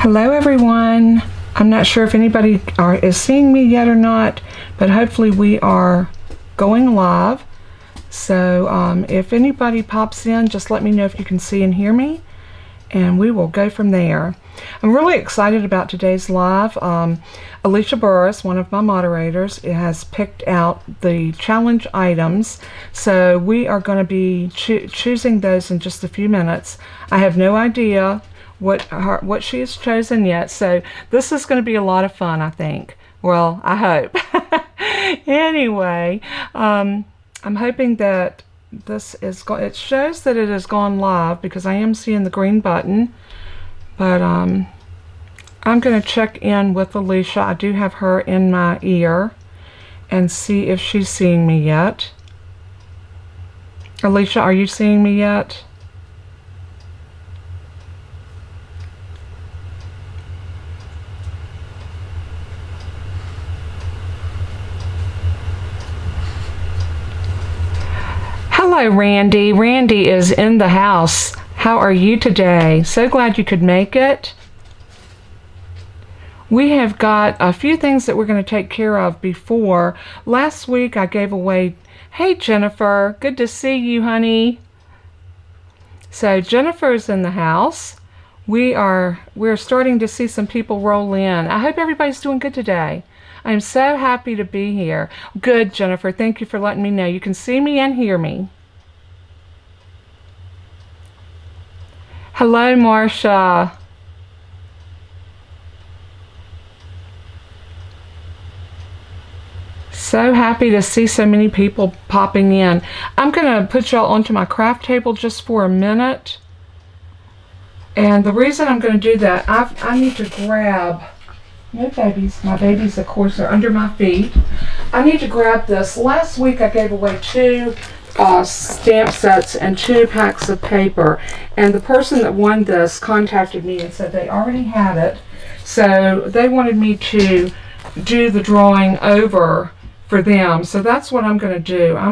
Hello everyone. I'm not sure if anybody is seeing me yet or not, but hopefully we are going live. So if anybody pops in, just let me know if you can see and hear me, and we will go from there. I'm really excited about today's live. Alicia Burris, one of my moderators, has picked out the challenge items, so we are going to be choosing those in just a few minutes. I have no idea what she has chosen yet, so this is going to be a lot of fun, I think. Well, I hope. Anyway, I'm hoping that this is it shows that it has gone live because I am seeing the green button, but I'm going to check in with Alicia. I do have her in my ear and see if she's seeing me yet. Alicia, are you seeing me yet? Hello, Randy. Randy is in the house. How are you today? So glad you could make it. We have got a few things that we're going to take care of before. Last week I gave away, hey Jennifer, good to see you, honey. So Jennifer's in the house. We're starting to see some people roll in. I hope everybody's doing good today. I'm so happy to be here. Good, Jennifer. Thank you for letting me know. You can see me and hear me. Hello, Marcia. So happy to see so many people popping in. I'm going to put y'all onto my craft table just for a minute. And the reason I'm going to do that, I need to grab... No babies. My babies, of course, are under my feet. I need to grab this. Last week I gave away 2 stamp sets and 2 packs of paper. And the person that won this contacted me and said they already had it. So they wanted me to do the drawing over for them. So that's what I'm going to do. I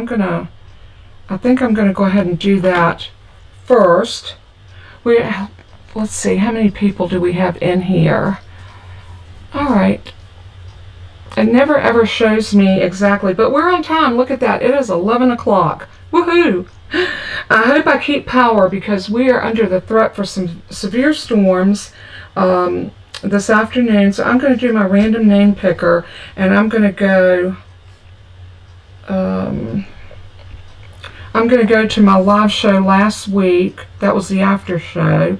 think I'm going to go ahead and do that first. Let's see, how many people do we have in here? Alright, it never ever shows me exactly, but we're on time. Look at that, it is 11 o'clock. Woohoo! I hope I keep power because we are under the threat for some severe storms this afternoon. So I'm going to do my random name picker, and I'm going to go to my live show last week. That was the after show.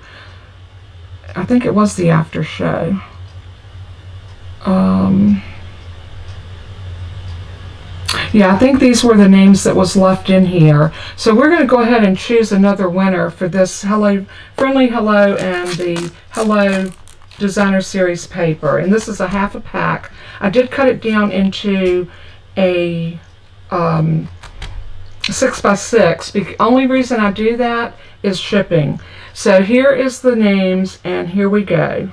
I think it was the after show. Yeah, I think these were the names that was left in here. So we're going to go ahead and choose another winner for this Friendly Hello and the Hello Designer Series paper. And this is a half a pack. I did cut it down into a 6x6. The only reason I do that is shipping. So here is the names, and here we go.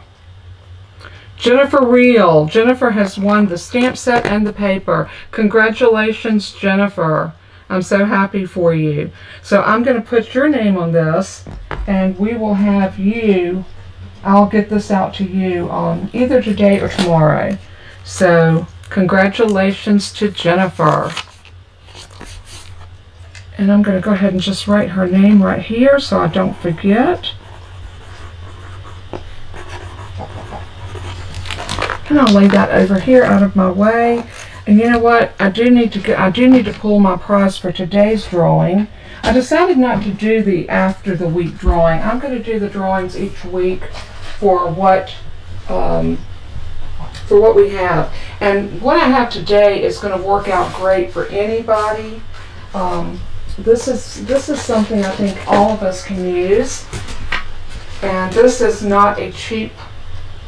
Jennifer Reel. Jennifer has won the stamp set and the paper. Congratulations, Jennifer. I'm so happy for you. So I'm going to put your name on this, and we will have you, I'll get this out to you on either today or tomorrow. So congratulations to Jennifer. And I'm going to go ahead and just write her name right here so I don't forget. And I'll lay that over here out of my way. And you know what? I do need to pull my prize for today's drawing. I decided not to do the after the week drawing. I'm going to do the drawings each week for what we have. And what I have today is going to work out great for anybody. This is something I think all of us can use. And this is not a cheap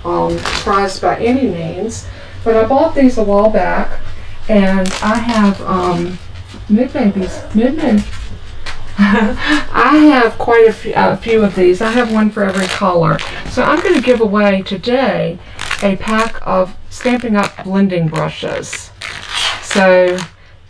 prize by any means, but I bought these a while back, and I have I have quite a few of these. I have one for every color. So I'm going to give away today a pack of Stampin' Up! Blending brushes. So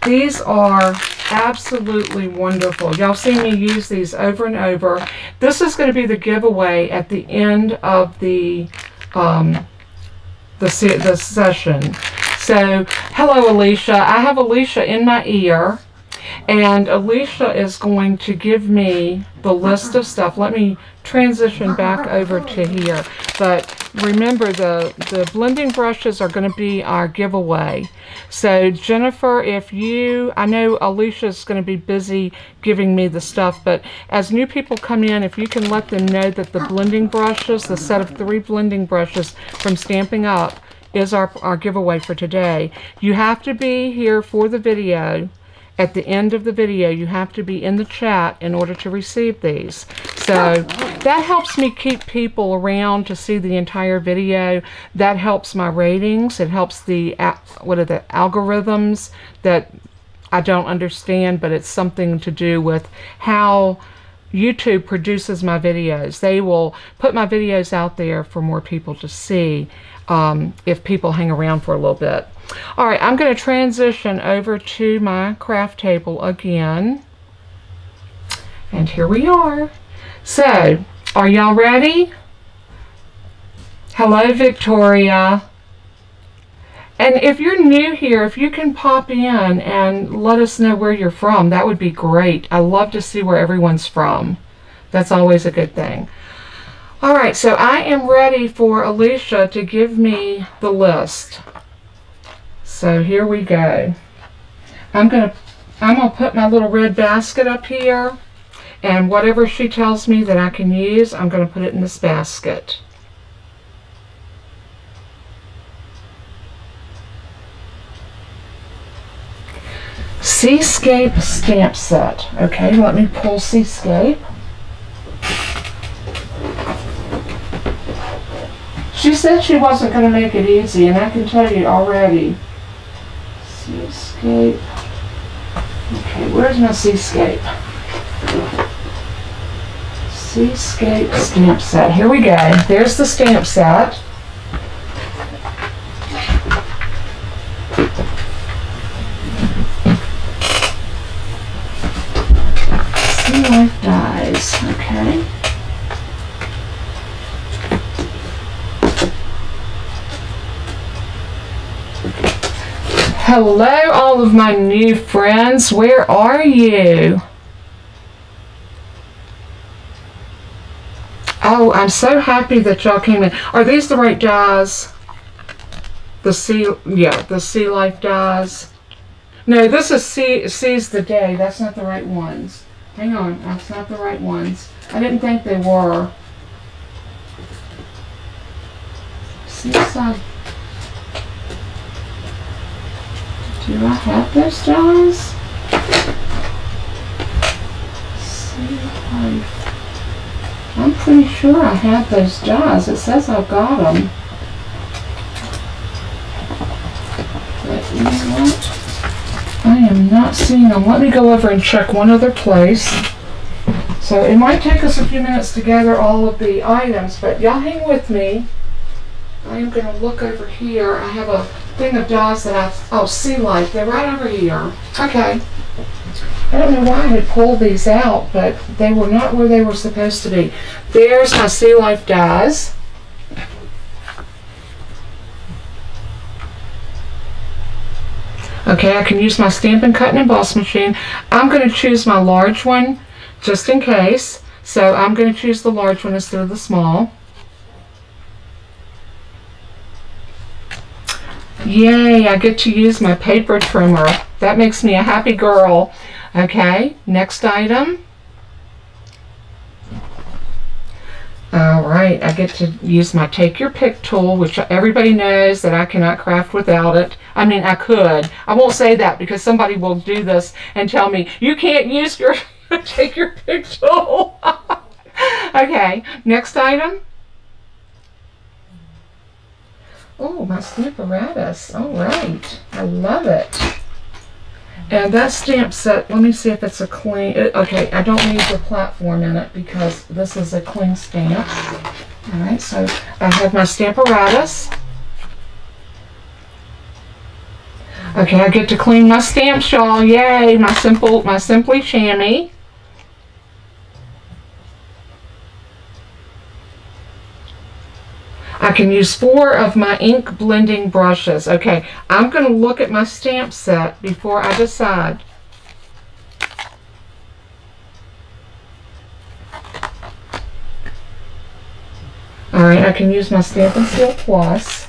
these are absolutely wonderful. Y'all see me use these over and over. This is going to be the giveaway at the end of the the session. So, hello Alicia. I have Alicia in my ear, and Alicia is going to give me the list of stuff. Let me transition back over to here. But remember, the blending brushes are going to be our giveaway. So Jennifer, I know Alicia's going to be busy giving me the stuff, but as new people come in, if you can let them know that the blending brushes, the set of 3 blending brushes from Stamping Up, is our giveaway for today. You have to be here for the video. At the end of the video, you have to be in the chat in order to receive these. So that helps me keep people around to see the entire video. That helps my ratings. It helps the algorithms that I don't understand, but it's something to do with how YouTube produces my videos. They will put my videos out there for more people to see if people hang around for a little bit. All right, I'm going to transition over to my craft table again. And here we are. So, are y'all ready? Hello, Victoria. And if you're new here, if you can pop in and let us know where you're from, that would be great. I love to see where everyone's from. That's always a good thing. All right, so I am ready for Alicia to give me the list. So here we go. I'm gonna put my little red basket up here, and whatever she tells me that I can use, I'm gonna put it in this basket. Seascape Stamp Set. Okay, let me pull Seascape. She said she wasn't going to make it easy, and I can tell you already. Seascape. Okay, where's my Seascape? Seascape Stamp Set. Here we go. There's the stamp set. Sea Life dies. Okay. Hello, all of my new friends. Where are you? Oh, I'm so happy that y'all came in. Are these the right dies? The Sea Life dies. No, this is Seize the Day. That's not the right ones. Hang on, that's not the right ones. I didn't think they were. Seaside. Do I have those dies? Sea Life. I'm pretty sure I have those dies. It says I've got them. But you know what? I am not seeing them. Let me go over and check one other place. So it might take us a few minutes to gather all of the items, but y'all hang with me. I am going to look over here. I have a thing of dies that Sea Life. They're right over here. Okay. I don't know why I had pulled these out, but they were not where they were supposed to be. There's my Sea Life dies. Okay, I can use my Stampin' Cut and Emboss machine. I'm going to choose my large one just in case. So I'm going to choose the large one instead of the small. Yay, I get to use my paper trimmer. That makes me a happy girl. Okay, next item. Alright, I get to use my Take Your Pick tool, which everybody knows that I cannot craft without it. I mean, I could. I won't say that because somebody will do this and tell me, you can't use your Take Your Pick tool. Okay, next item. Oh, my Stamperatus. All right. I love it. And that stamp set, let me see if it's a clean. Okay, I don't need the platform in it because this is a clean stamp. All right, so I have my Stamperatus. Okay, I get to clean my stamp shawl. Yay, my Simply Shammy. I can use 4 of my ink blending brushes. Okay, I'm going to look at my stamp set before I decide. Alright, I can use my Stampin Seal Plus.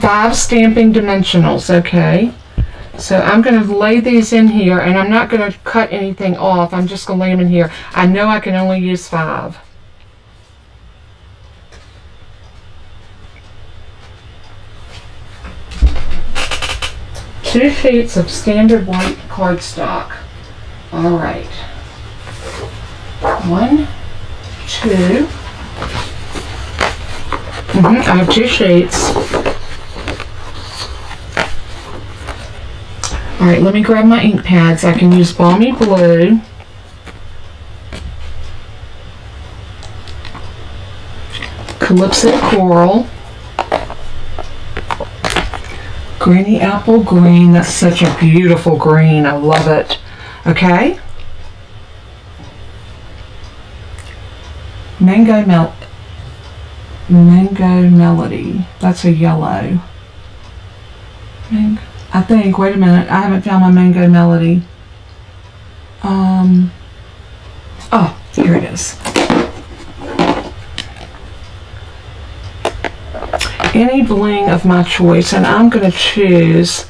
Five Stampin Dimensionals, okay. So I'm going to lay these in here, and I'm not going to cut anything off. I'm just going to lay them in here. I know I can only use 5. Two sheets of standard white cardstock. All right. 1, 2. I have 2 sheets. All right, let me grab my ink pads. I can use Balmy Blue, Calypso Coral, Greeny Apple Green. That's such a beautiful green. I love it. Okay. Mango Melody. That's a yellow. I think, wait a minute, I haven't found my Mango Melody. Oh, here it is. Any bling of my choice, and I'm going to choose,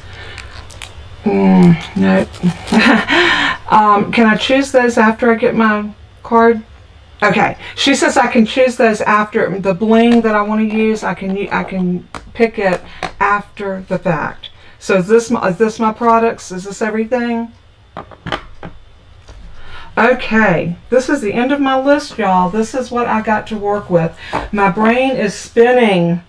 no. Can I choose those after I get my card? Okay, she says I can choose those after the bling that I want to use. I can pick it after the fact. So is this my products? Is this everything? Okay, this is the end of my list, y'all. This is what I got to work with. My brain is spinning.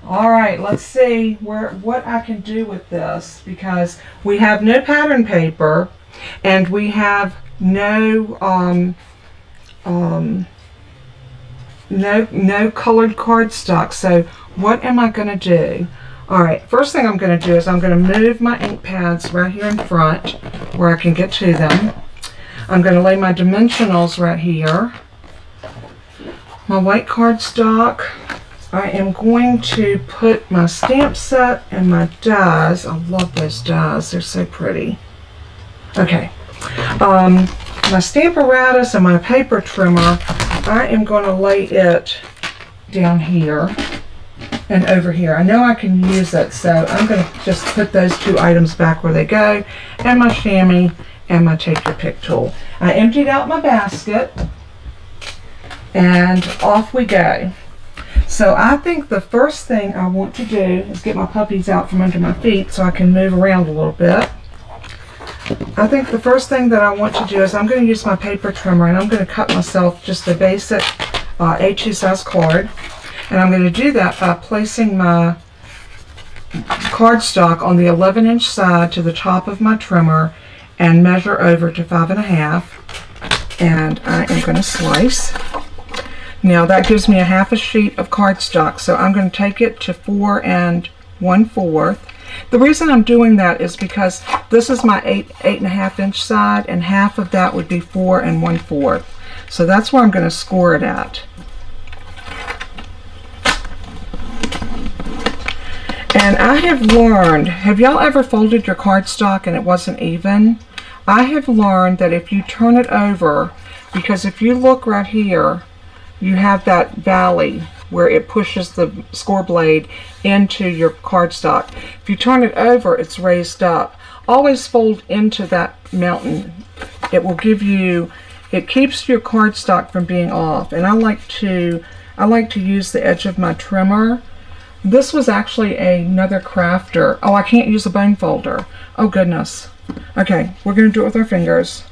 All right, let's see what I can do with this, because we have no pattern paper and we have no no colored cardstock. So what am I going to do? Alright, first thing I'm going to do is I'm going to move my ink pads right here in front where I can get to them. I'm going to lay my dimensionals right here. My white cardstock. I am going to put my stamp set and my dies. I love those dies. They're so pretty. Okay. My Stamperatus and my paper trimmer, I am going to lay it down here and over here. I know I can use it, so I'm going to just put those 2 items back where they go, and my Shammy and my Take Your Pick tool. I emptied out my basket, and off we go. So I think the first thing I want to do is get my puppies out from under my feet so I can move around a little bit. I think the first thing that I want to do is I'm going to use my paper trimmer, and I'm going to cut myself just a basic A2 size card. And I'm going to do that by placing my cardstock on the 11-inch side to the top of my trimmer and measure over to 5.5. And I am going to slice. Now that gives me a half a sheet of cardstock, so I'm going to take it to 4 1/4. The reason I'm doing that is because this is my 8.5 inch side, and half of that would be 4 1/4. So that's where I'm going to score it at. And I have learned, have y'all ever folded your cardstock and it wasn't even? I have learned that if you turn it over, because if you look right here, you have that valley where it pushes the score blade into your cardstock. If you turn it over, it's raised up. Always fold into that mountain. It will give you, it keeps your cardstock from being off. And I like to use the edge of my trimmer. This was actually another crafter. Oh, I can't use a bone folder. Oh goodness. Okay, we're going to do it with our fingers.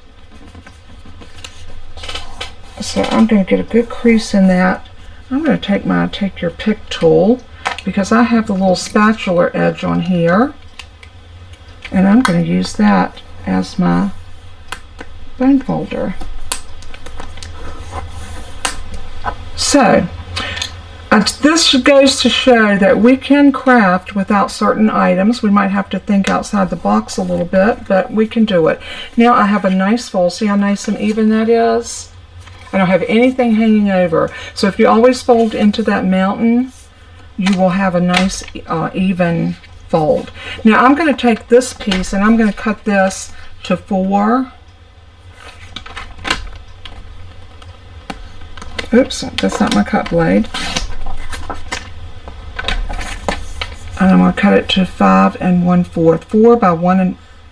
So I'm going to get a good crease in that. I'm going to take my Take Your Pick tool, because I have the little spatula edge on here. And I'm going to use that as my bone folder. So, This goes to show that we can craft without certain items. We might have to think outside the box a little bit, but we can do it. Now I have a nice fold. See how nice and even that is? I don't have anything hanging over. So if you always fold into that mountain, you will have a nice even fold. Now I'm going to take this piece and I'm going to cut this to 4. Oops, that's not my cut blade. And I'm going to cut it to 5 1/4. 4 by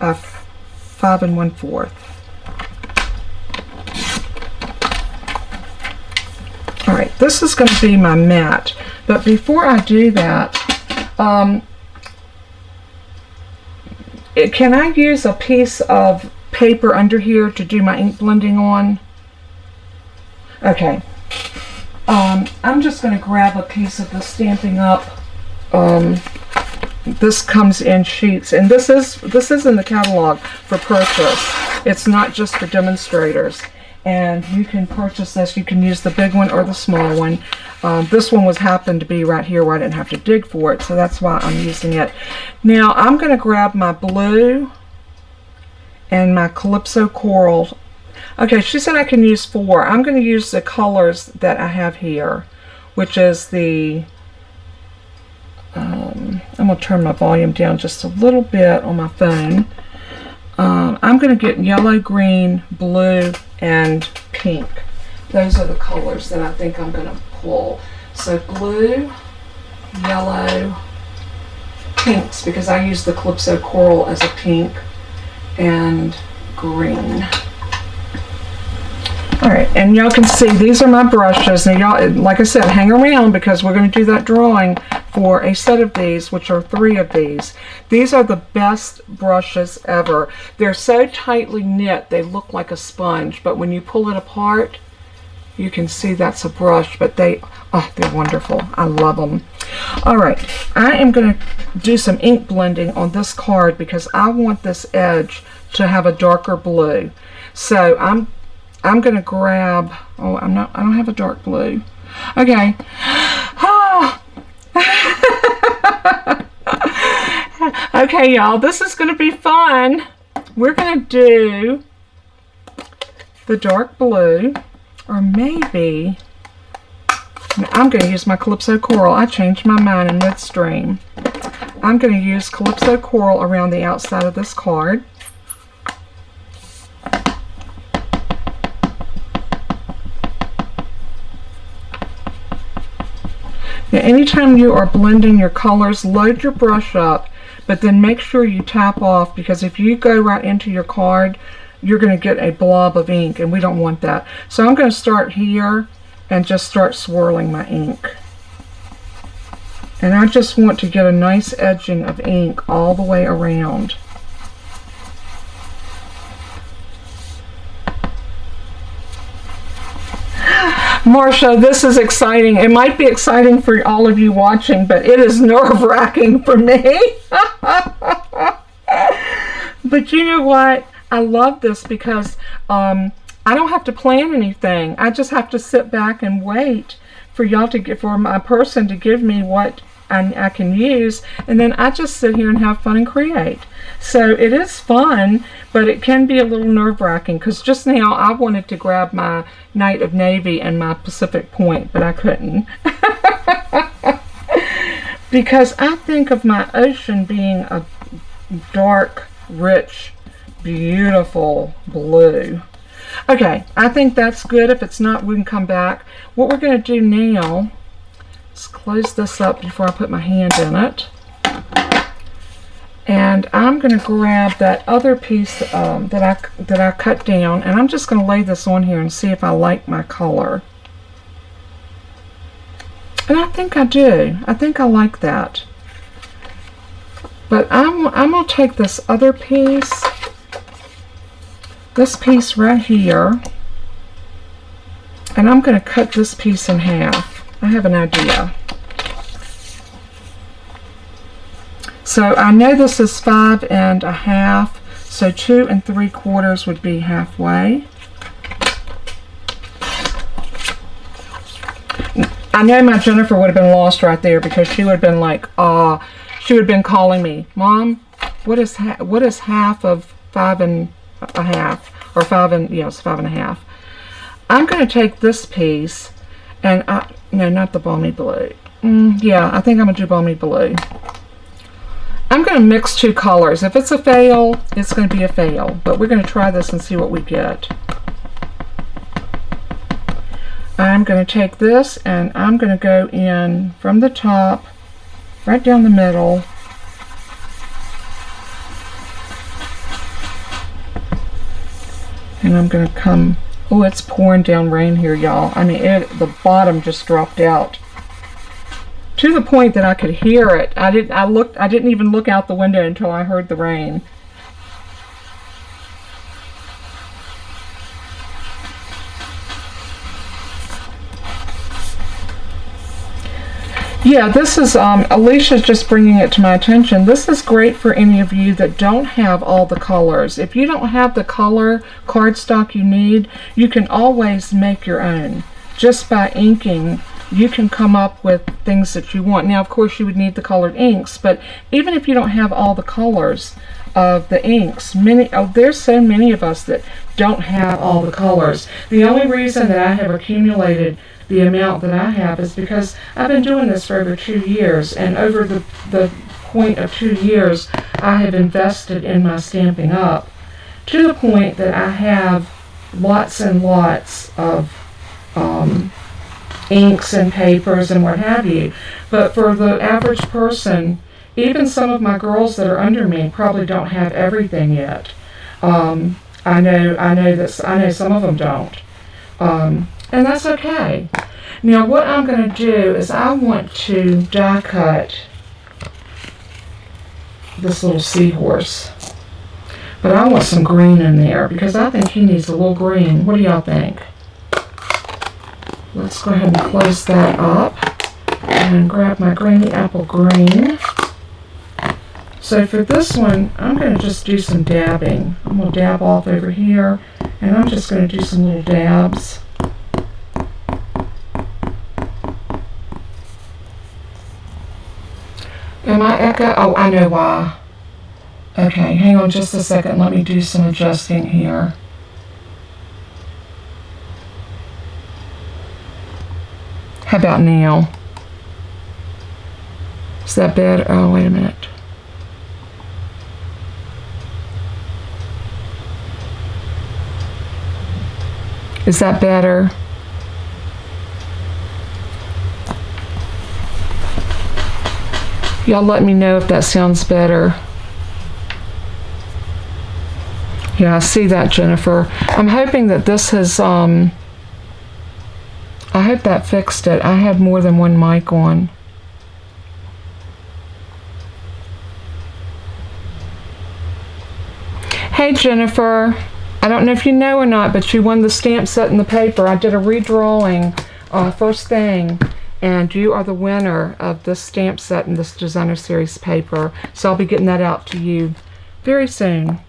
5 1/4. Alright, this is going to be my mat. But before I do that, can I use a piece of paper under here to do my ink blending on? Okay. I'm just going to grab a piece of the Stampin' Up. This comes in sheets, and this is in the catalog for purchase. It's not just for demonstrators. And you can purchase this. You can use the big one or the small one. This one happened to be right here where I didn't have to dig for it, so that's why I'm using it. Now I'm going to grab my blue and my Calypso Coral. Okay, she said I can use 4. I'm going to use the colors that I have here, which is the I'm going to turn my volume down just a little bit on my phone. I'm going to get yellow, green, blue, and pink. Those are the colors that I think I'm going to pull. So blue, yellow, pinks, because I use the Calypso Coral as a pink, and green. Alright, and y'all can see these are my brushes. Now y'all, like I said, hang around because we're going to do that drawing for a set of these, which are 3 of these. These are the best brushes ever. They're so tightly knit, they look like a sponge, but when you pull it apart, you can see that's a brush, but they're wonderful. I love them. Alright, I am going to do some ink blending on this card because I want this edge to have a darker blue. So I'm going to grab, I don't have a dark blue. Okay. Okay, y'all, this is going to be fun. We're going to do the dark blue, or maybe I'm going to use my Calypso Coral. I changed my mind in midstream. I'm going to use Calypso Coral around the outside of this card. Now, anytime you are blending your colors, load your brush up, but then make sure you tap off, because if you go right into your card, you're going to get a blob of ink, and we don't want that. So I'm going to start here and just start swirling my ink. And I just want to get a nice edging of ink all the way around. Marcia, this is exciting. It might be exciting for all of you watching, but it is nerve-wracking for me. But you know what? I love this because I don't have to plan anything. I just have to sit back and wait for y'all to get, for my person to give me what I can use, and then I just sit here and have fun and create. So it is fun, but it can be a little nerve-wracking because just now I wanted to grab my Night of Navy and my Pacific Point, but I couldn't. Because I think of my ocean being a dark, rich, beautiful blue. Okay, I think that's good. If it's not, we can come back. What we're going to do now, let's close this up before I put my hand in it. And I'm going to grab that other piece that I cut down, and I'm just going to lay this on here and see if I like my color. And I think I do. I think I like that. But I'm going to take this other piece, this piece right here, and I'm going to cut this piece in half. I have an idea. So I know this is 5 1/2, so 2 3/4 would be halfway. I know my Jennifer would have been lost right there, because she would have been like, she would have been calling me, Mom, what is half of 5 1/2, or 5 and, yes, 5 1/2. I'm going to take this piece, and no, not the Balmy Blue. Yeah, I think I'm going to do Balmy Blue. I'm going to mix 2 colors. If it's a fail, it's going to be a fail, but we're going to try this and see what we get. I'm going to take this, and I'm going to go in from the top, right down the middle. And I'm going to come, oh, it's pouring down rain here, y'all. I mean, the bottom just dropped out to the point that I could hear it. I didn't even look out the window until I heard the rain. Yeah, this is, Alicia's just bringing it to my attention. This is great for any of you that don't have all the colors. If you don't have the color cardstock you need, you can always make your own. Just by inking, you can come up with things that you want. Now, of course, you would need the colored inks, but even if you don't have all the colors of the inks, there's so many of us that don't have all the colors. The only reason that I have accumulated the amount that I have is because I've been doing this for over 2 years, and over the point of 2 years, I have invested in my Stampin' Up! To the point that I have lots and lots of inks and papers and what have you. But for the average person, even some of my girls that are under me probably don't have everything yet. I know some of them don't. And that's okay. Now what I'm going to do is I want to die cut this little seahorse. But I want some green in there, because I think he needs a little green. What do y'all think? Let's go ahead and close that up and grab my Granny Apple Green. So for this one, I'm going to just do some dabbing. I'm going to dab off over here, and I'm just going to do some little dabs. Am I echo? Oh, I know why. Okay, hang on just a second. Let me do some adjusting here. How about now? Is that better? Oh, wait a minute. Is that better? Y'all let me know if that sounds better. Yeah, I see that, Jennifer. I'm hoping that this has, I hope that fixed it. I had more than one mic on. Hey, Jennifer. I don't know if you know or not, but you won the stamp set and the paper. I did a redrawing first thing, and you are the winner of this stamp set and this designer series paper. So I'll be getting that out to you very soon.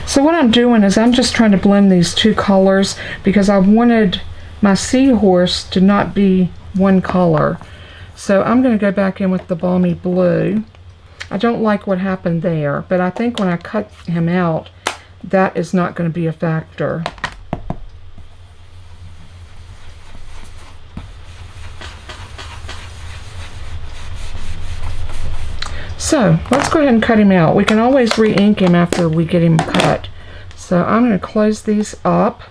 So what I'm doing is I'm just trying to blend these 2 colors, because I wanted my Seahorse to not be one color. So I'm going to go back in with the Balmy Blue. I don't like what happened there, but I think when I cut him out, that is not going to be a factor. So let's go ahead and cut him out. We can always re-ink him after we get him cut. So I'm going to close these up.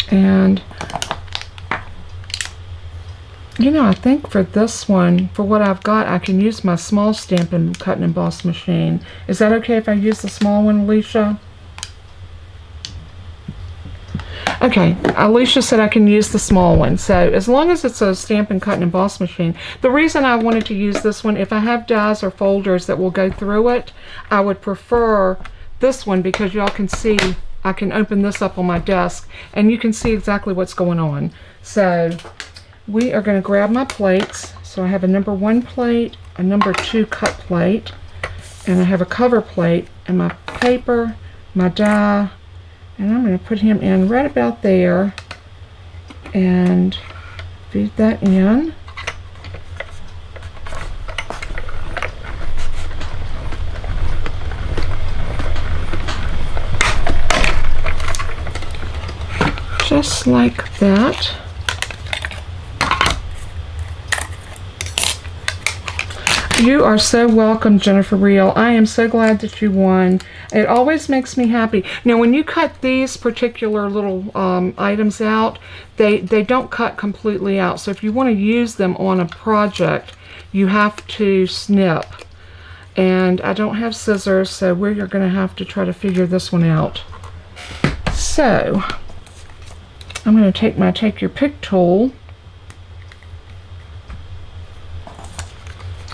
And, you know, I think for this one, for what I've got, I can use my small Stampin' Cut and Emboss machine. Is that okay if I use the small one, Alicia? Okay, Alicia said I can use the small one. So as long as it's a Stampin' Cut and Emboss machine. The reason I wanted to use this one, if I have dies or folders that will go through it, I would prefer this one, because y'all can see I can open this up on my desk and you can see exactly what's going on. So we are going to grab my plates. So I have a number 1 plate, a number 2 cut plate, and I have a cover plate, and my paper, my die, and I'm going to put him in right about there and feed that in. Just like that. You are so welcome, Jennifer Reel. I am so glad that you won. It always makes me happy. Now, when you cut these particular little items out, they don't cut completely out. So if you want to use them on a project, you have to snip. And I don't have scissors, so we're going to have to try to figure this one out. So I'm going to take my Take Your Pick tool,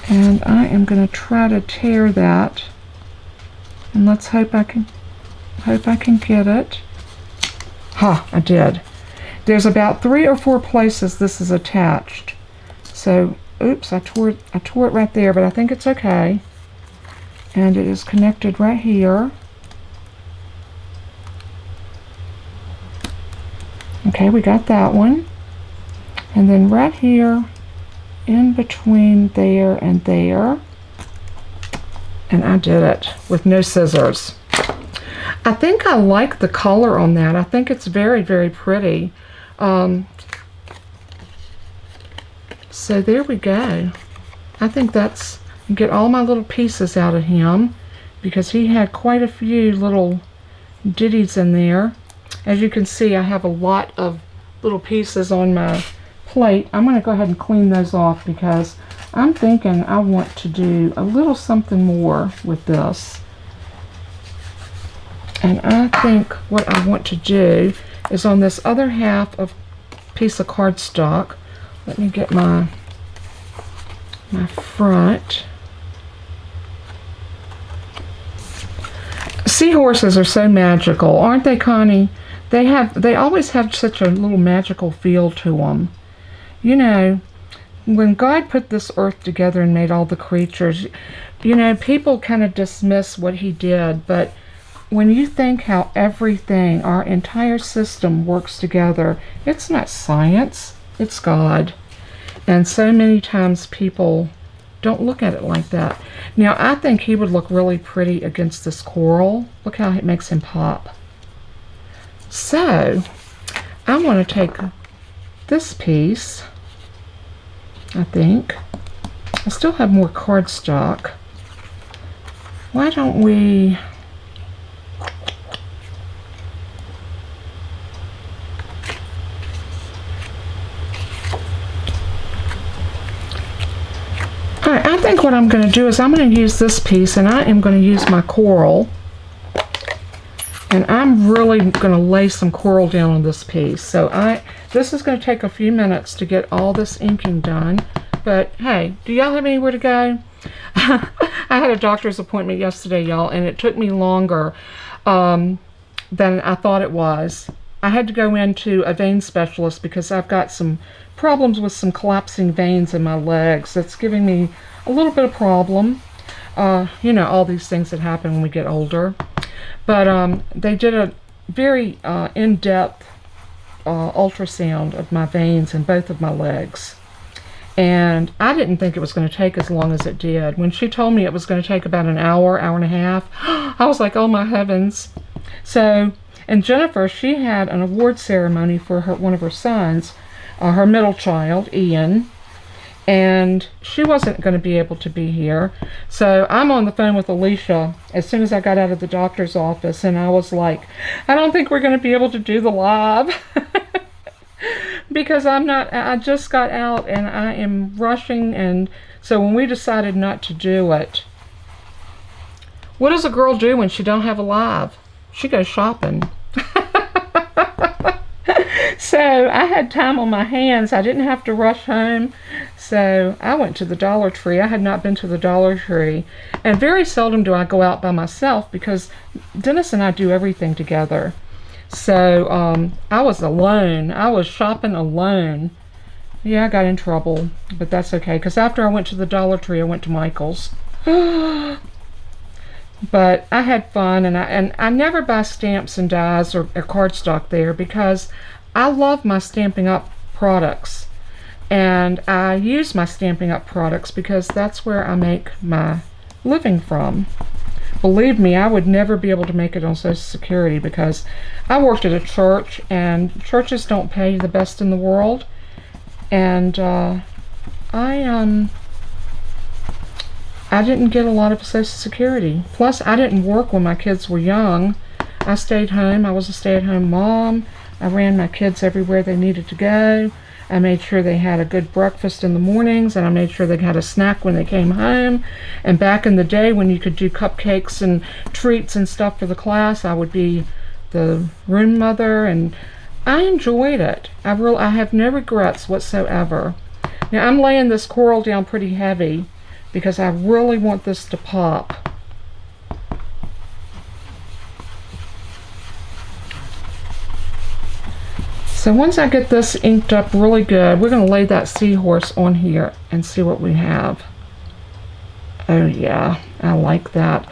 and I am going to try to tear that, and let's hope I can get it. Ha, I did. There's about 3 or 4 places this is attached. So, oops, I tore it right there, but I think it's okay. And it is connected right here. Okay, we got that one. And then right here, in between there and there, and I did it with no scissors. I think I like the color on that. I think it's very, very pretty. So there we go. I think that's, get all my little pieces out of him, because he had quite a few little ditties in there. As you can see, I have a lot of little pieces on my plate. I'm going to go ahead and clean those off, because I'm thinking I want to do a little something more with this. And I think what I want to do is on this other half of piece of cardstock, let me get my front. Seahorses are so magical, aren't they, Connie? They always have such a little magical feel to them. You know, when God put this earth together and made all the creatures, you know, people kind of dismiss what he did, but when you think how everything, our entire system works together, it's not science, it's God. And so many times people don't look at it like that. Now, I think he would look really pretty against this coral. Look how it makes him pop. So, I want to take this piece, I think. I still have more cardstock. Why don't we... Alright, I think what I'm going to do is I'm going to use this piece, and I am going to use my coral. And I'm really going to lay some coral down on this piece. So this is going to take a few minutes to get all this inking done. But hey, do y'all have anywhere to go? I had a doctor's appointment yesterday, y'all, and it took me longer than I thought it was. I had to go into a vein specialist because I've got some problems with some collapsing veins in my legs. That's giving me a little bit of problem. You know, all these things that happen when we get older. But they did a very in-depth ultrasound of my veins in both of my legs. And I didn't think it was going to take as long as it did. When she told me it was going to take about an hour, hour and a half, I was like, oh my heavens. So, and Jennifer, she had an award ceremony for one of her sons, her middle child, Ian. And she wasn't going to be able to be here. So I'm on the phone with Alicia as soon as I got out of the doctor's office, and I was like, I don't think we're going to be able to do the live. Because I just got out and I am rushing, and so when we decided not to do it, what does a girl do when she don't have a live? She goes shopping. So I had time on my hands. I didn't have to rush home. So I went to the Dollar Tree. I had not been to the Dollar Tree. And very seldom do I go out by myself because Dennis and I do everything together. So I was alone. I was shopping alone. Yeah, I got in trouble, but that's okay, because after I went to the Dollar Tree, I went to Michael's. But I had fun, and I never buy stamps and dies or cardstock there because I love my Stampin' Up! Products. And I use my Stampin' Up! Products because that's where I make my living from. Believe me, I would never be able to make it on Social Security because I worked at a church, and churches don't pay the best in the world. And I didn't get a lot of Social Security. Plus, I didn't work when my kids were young. I stayed home. I was a stay-at-home mom. I ran my kids everywhere they needed to go. I made sure they had a good breakfast in the mornings, and I made sure they had a snack when they came home. And back in the day when you could do cupcakes and treats and stuff for the class, I would be the room mother, and I enjoyed it. I have no regrets whatsoever. Now I'm laying this coral down pretty heavy because I really want this to pop. So once I get this inked up really good, we're going to lay that Seahorse on here and see what we have. Oh yeah, I like that.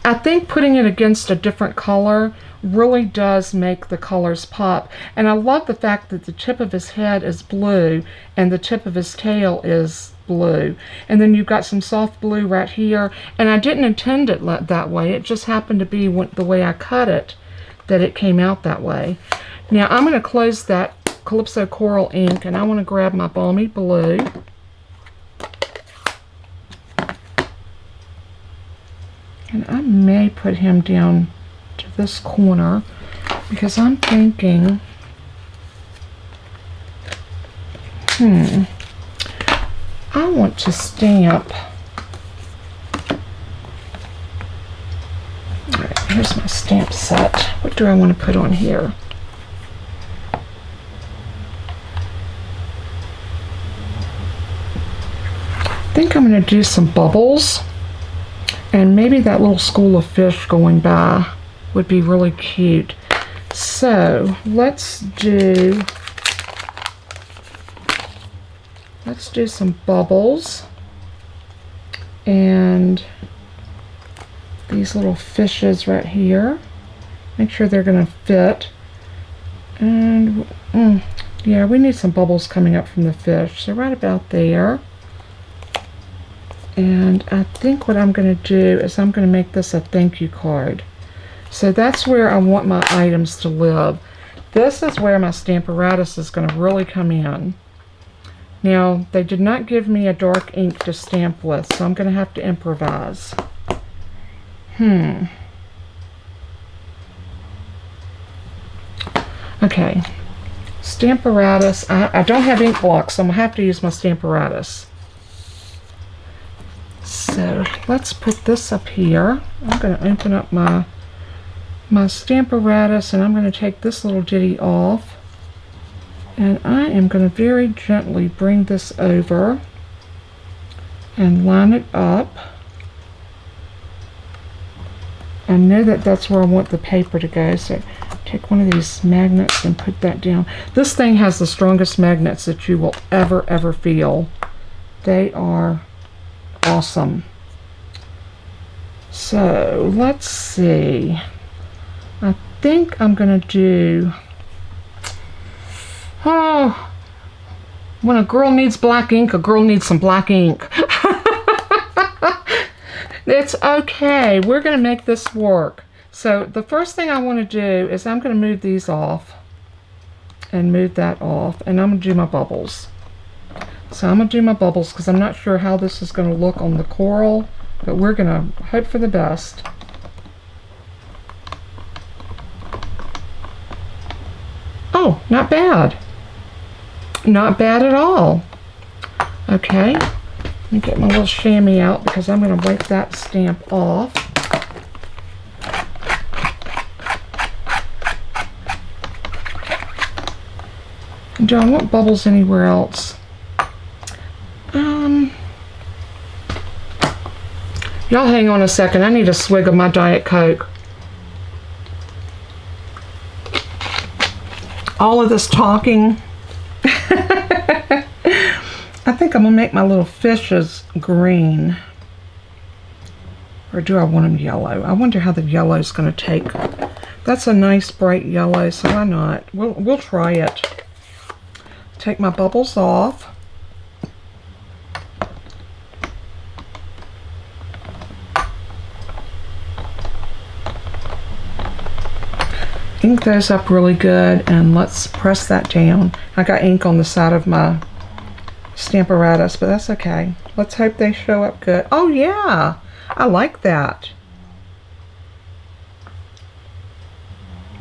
I think putting it against a different color really does make the colors pop. And I love the fact that the tip of his head is blue and the tip of his tail is blue. And then you've got some soft blue right here. And I didn't intend it that way. It just happened to be the way I cut it that it came out that way. Now I'm going to close that Calypso Coral ink, and I want to grab my Balmy Blue. And I may put him down to this corner because I'm thinking, I want to stamp. All right, here's my stamp set. What do I want to put on here? I think I'm going to do some bubbles, and maybe that little school of fish going by would be really cute. So let's do some bubbles and these little fishes right here. Make sure they're going to fit. And yeah, we need some bubbles coming up from the fish, so right about there. And I think what I'm going to do is I'm going to make this a thank you card. So that's where I want my items to live. This is where my Stamperatus is going to really come in. Now, they did not give me a dark ink to stamp with, so I'm going to have to improvise. Okay. Stamperatus. I don't have ink blocks, so I'm going to have to use my Stamperatus. So let's put this up here. I'm going to open up my Stamperatus, and I'm going to take this little ditty off, and I am going to very gently bring this over and line it up. I know that that's where I want the paper to go, so take one of these magnets and put that down. This thing has the strongest magnets that you will ever feel. They are awesome. So let's see. I think I'm going to do, when a girl needs black ink, a girl needs some black ink. It's okay. We're going to make this work. So the first thing I want to do is I'm going to move these off and move that off, and I'm going to do my bubbles. So I'm going to do my bubbles because I'm not sure how this is going to look on the coral, but we're going to hope for the best. Oh, not bad. Not bad at all. Okay, let me get my little Shammy out because I'm going to wipe that stamp off. Do I want bubbles anywhere else? Y'all hang on a second. I need a swig of my Diet Coke. All of this talking. I think I'm going to make my little fishes green. Or do I want them yellow? I wonder how the yellow is going to take. That's a nice bright yellow, so why not? We'll try it. Take my bubbles off. Ink those up really good, and let's press that down. I got ink on the side of my Stamperatus, but that's okay. Let's hope they show up good. Oh yeah, I like that.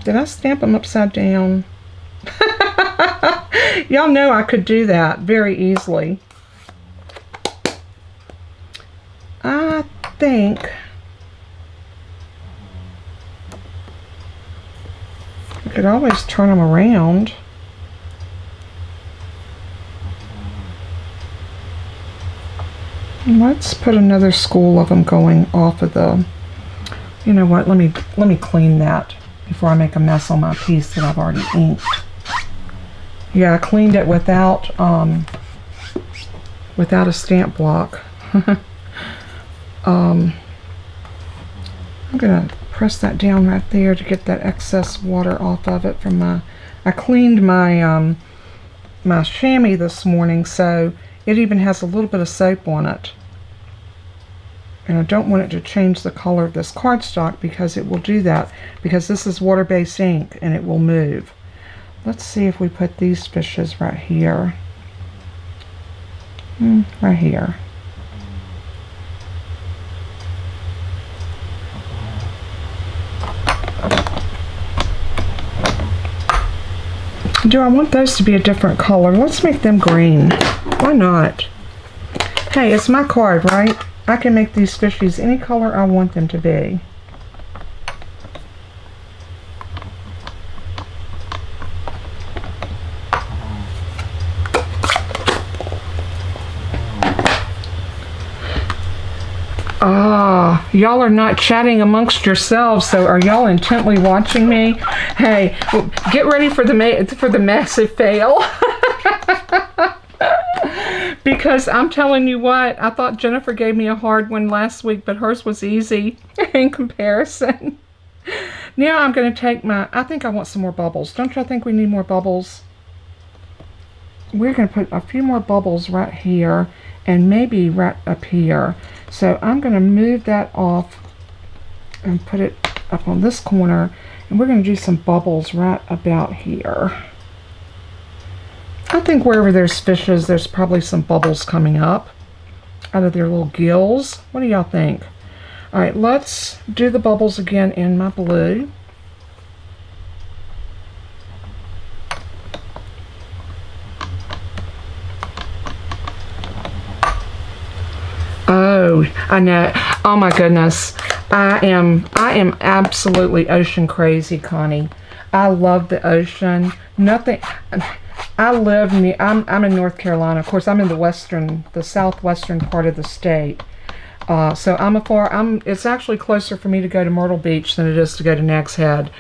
Did I stamp them upside down? Y'all know I could do that very easily. I think I could always turn them around. Let's put another school of them going off of the, you know what, let me clean that before I make a mess on my piece that I've already inked. Yeah, I cleaned it without a stamp block. I'm gonna press that down right there to get that excess water off of it from my, I cleaned my my Shammy this morning, so it even has a little bit of soap on it. And I don't want it to change the color of this cardstock because it will do that, because this is water-based ink and it will move. Let's see if we put these fishes right here. Right here. Do I want those to be a different color? Let's make them green. Why not? Hey, it's my card, right? I can make these fishies any color I want them to be. Ah, y'all are not chatting amongst yourselves, so are y'all intently watching me? Hey, get ready for the massive fail. Because I'm telling you what, I thought Jennifer gave me a hard one last week, but hers was easy in comparison. Now I'm going to take my, I think I want some more bubbles. Don't y'all think we need more bubbles? We're going to put a few more bubbles right here and maybe right up here. So I'm going to move that off and put it up on this corner, and we're going to do some bubbles right about here. I think wherever there's fishes, there's probably some bubbles coming up out of their little gills. What do y'all think? All right, let's do the bubbles again in my blue. Oh, I know. Oh my goodness. I am absolutely ocean crazy, Connie. I love the ocean. Nothing. I live near, I'm in North Carolina. Of course, I'm in the southwestern part of the state. So it's actually closer for me to go to Myrtle Beach than it is to go to Nags Head.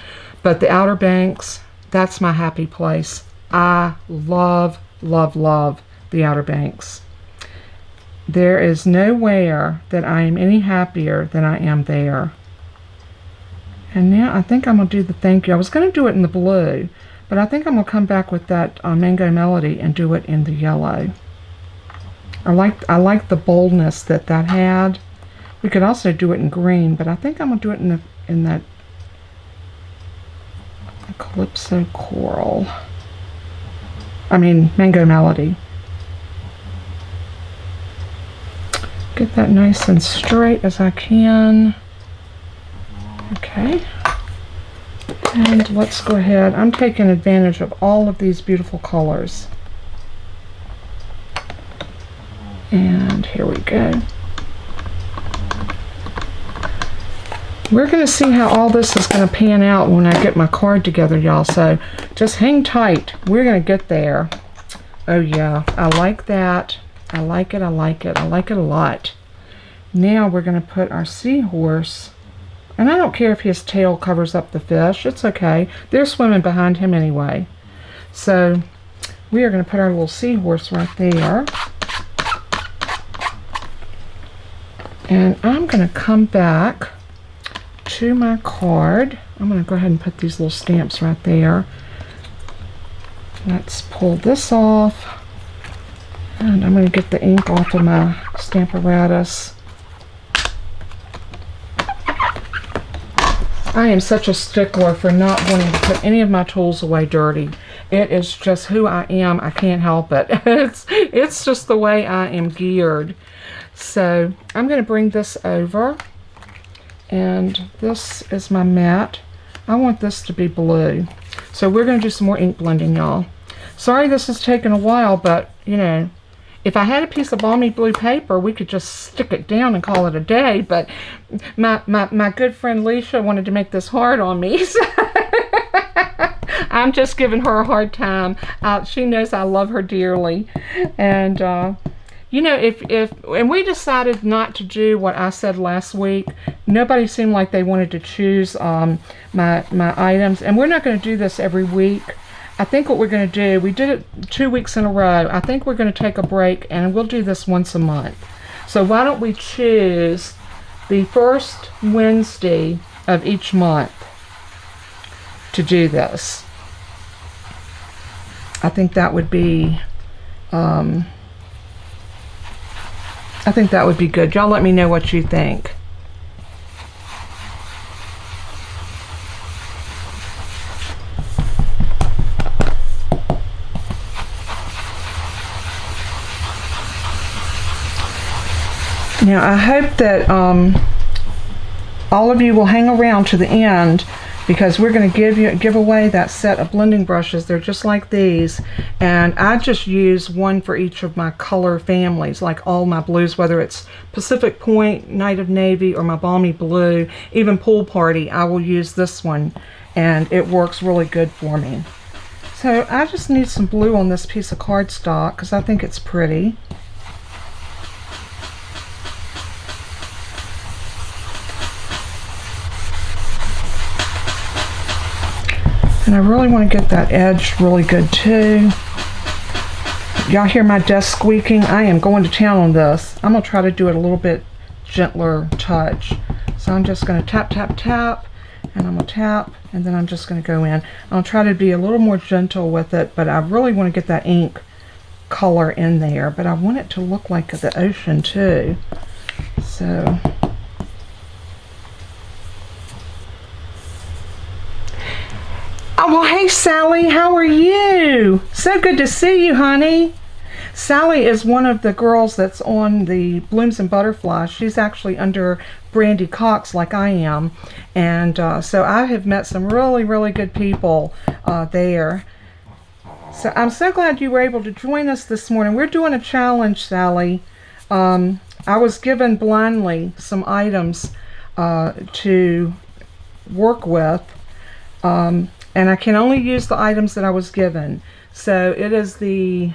But the Outer Banks, that's my happy place. I love, love, love the Outer Banks. There is nowhere that I am any happier than I am there. And now I think I'm going to do the thank you. I was going to do it in the blue, but I think I'm going to come back with that Mango Melody and do it in the yellow. I like the boldness that had. We could also do it in green, but I think I'm going to do it in that Calypso Coral. I mean, Mango Melody. Get that nice and straight as I can. Okay. And let's go ahead. I'm taking advantage of all of these beautiful colors. And here we go. We're going to see how all this is going to pan out when I get my card together, y'all. So just hang tight. We're going to get there. Oh yeah, I like that. I like it, I like it, I like it a lot. Now we're going to put our Seahorse, and I don't care if his tail covers up the fish, it's okay. They're swimming behind him anyway. So we are going to put our little Seahorse right there. And I'm going to come back to my card. I'm going to go ahead and put these little stamps right there. Let's pull this off. And I'm going to get the ink off of my Stamperatus. I am such a stickler for not wanting to put any of my tools away dirty. It is just who I am. I can't help it. It's just the way I am geared. So I'm going to bring this over. And this is my mat. I want this to be blue. So we're going to do some more ink blending, y'all. Sorry this has taken a while, but, you know, if I had a piece of balmy blue paper, we could just stick it down and call it a day. But my good friend Leisha wanted to make this hard on me. So I'm just giving her a hard time. She knows I love her dearly. And, you know, and we decided not to do what I said last week. Nobody seemed like they wanted to choose my items. And we're not going to do this every week. I think what we're going to do, we did it 2 weeks in a row. I think we're going to take a break and we'll do this once a month. So why don't we choose the first Wednesday of each month to do this? I think that would be, good. Y'all let me know what you think. Now I hope that all of you will hang around to the end, because we're going to give away that set of blending brushes. They're just like these, and I just use one for each of my color families, like all my blues, whether it's Pacific Point, Night of Navy, or my Balmy Blue, even Pool Party. I will use this one, and it works really good for me. So I just need some blue on this piece of cardstock because I think it's pretty. And I really want to get that edge really good too. Y'all hear my desk squeaking? I am going to town on this. I'm going to try to do it a little bit gentler touch. So I'm just going to tap, tap, tap, and I'm going to tap, and then I'm just going to go in. I'll try to be a little more gentle with it, but I really want to get that ink color in there. But I want it to look like the ocean too. So... Oh, well, hey, Sally, how are you? So good to see you, honey. Sally is one of the girls that's on the Blooms and Butterflies. She's actually under Brandy Cox like I am. And so I have met some really, really good people there. So I'm so glad you were able to join us this morning. We're doing a challenge, Sally. I was given blindly some items to work with. And I can only use the items that I was given. So it is the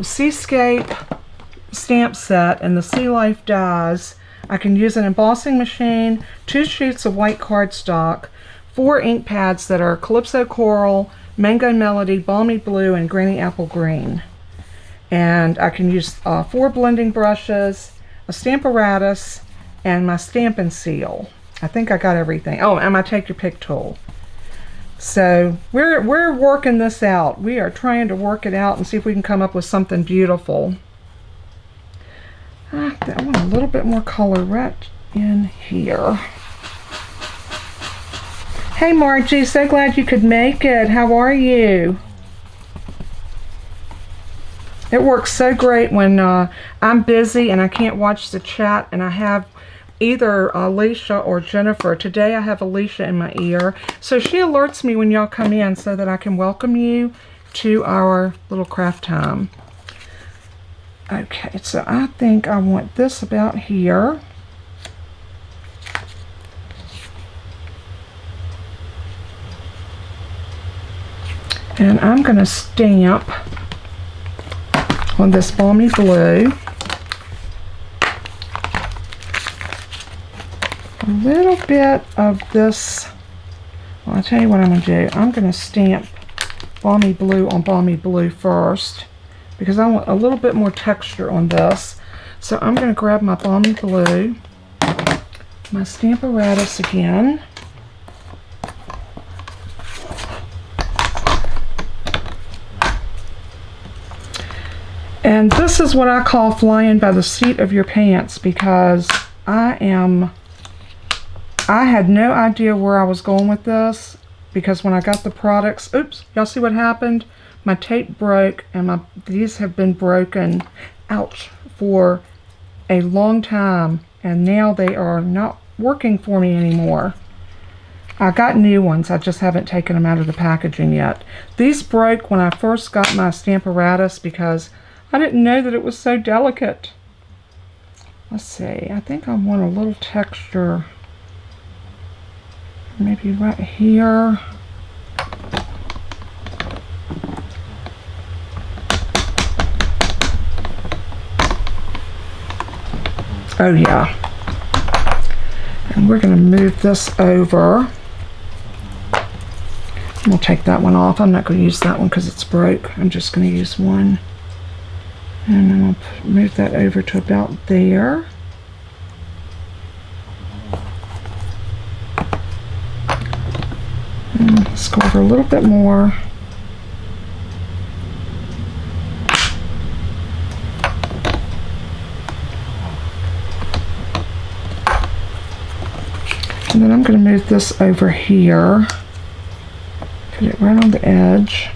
Seascape Stamp Set and the Sea Life dies. I can use an embossing machine, 2 sheets of white cardstock, 4 ink pads that are Calypso Coral, Mango Melody, Balmy Blue, and Granny Apple Green. And I can use 4 blending brushes, a Stamperatus, and my Stampin Seal. I think I got everything. Oh, and my Take Your Pick tool. So we're working this out. We are trying to work it out and see if we can come up with something beautiful. I want a little bit more color right in here. Hey Margie, so glad you could make it. How are you? It works so great when I'm busy and I can't watch the chat and I have either Alicia or Jennifer. Today I have Alicia in my ear, so she alerts me when y'all come in so that I can welcome you to our little craft time. Okay, so I think I want this about here. And I'm going to stamp on this Balmy Blue a little bit of this. Well, I'll tell you what I'm going to do. I'm going to stamp Balmy Blue on Balmy Blue first because I want a little bit more texture on this. So I'm going to grab my Balmy Blue, my Stamperatus again. And this is what I call flying by the seat of your pants, because I had no idea where I was going with this, because when I got the products, oops, y'all see what happened? My tape broke, and these have been broken, ouch, for a long time, and now they are not working for me anymore. I got new ones, I just haven't taken them out of the packaging yet. These broke when I first got my Stamperatus because I didn't know that it was so delicate. Let's see, I think I want a little texture, maybe right here. Oh yeah. And we're going to move this over. We'll take that one off. I'm not going to use that one because it's broke. I'm just going to use one. And then I'll move that over to about there. And let's go over a little bit more. And then I'm going to move this over here. Put it right on the edge.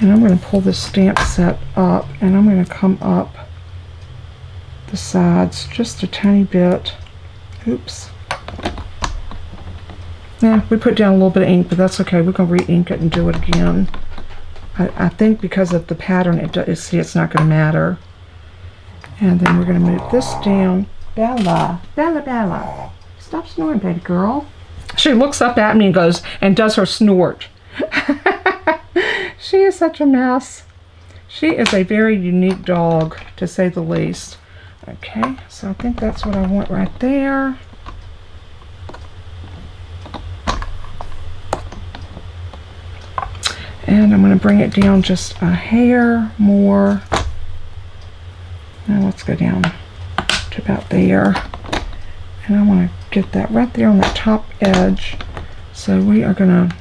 And I'm going to pull this stamp set up, and I'm going to come up the sides just a tiny bit. Oops. Yeah, we put down a little bit of ink, but that's okay. We're going to re-ink it and do it again. I think because of the pattern, it's not going to matter. And then we're going to move this down. Bella, Bella, Bella. Stop snoring, baby girl. She looks up at me and goes and does her snort. She is such a mess. She is a very unique dog, to say the least. Okay, so I think that's what I want right there. And I'm going to bring it down just a hair more. Now let's go down to about there. And I want to get that right there on that top edge. So we are going to...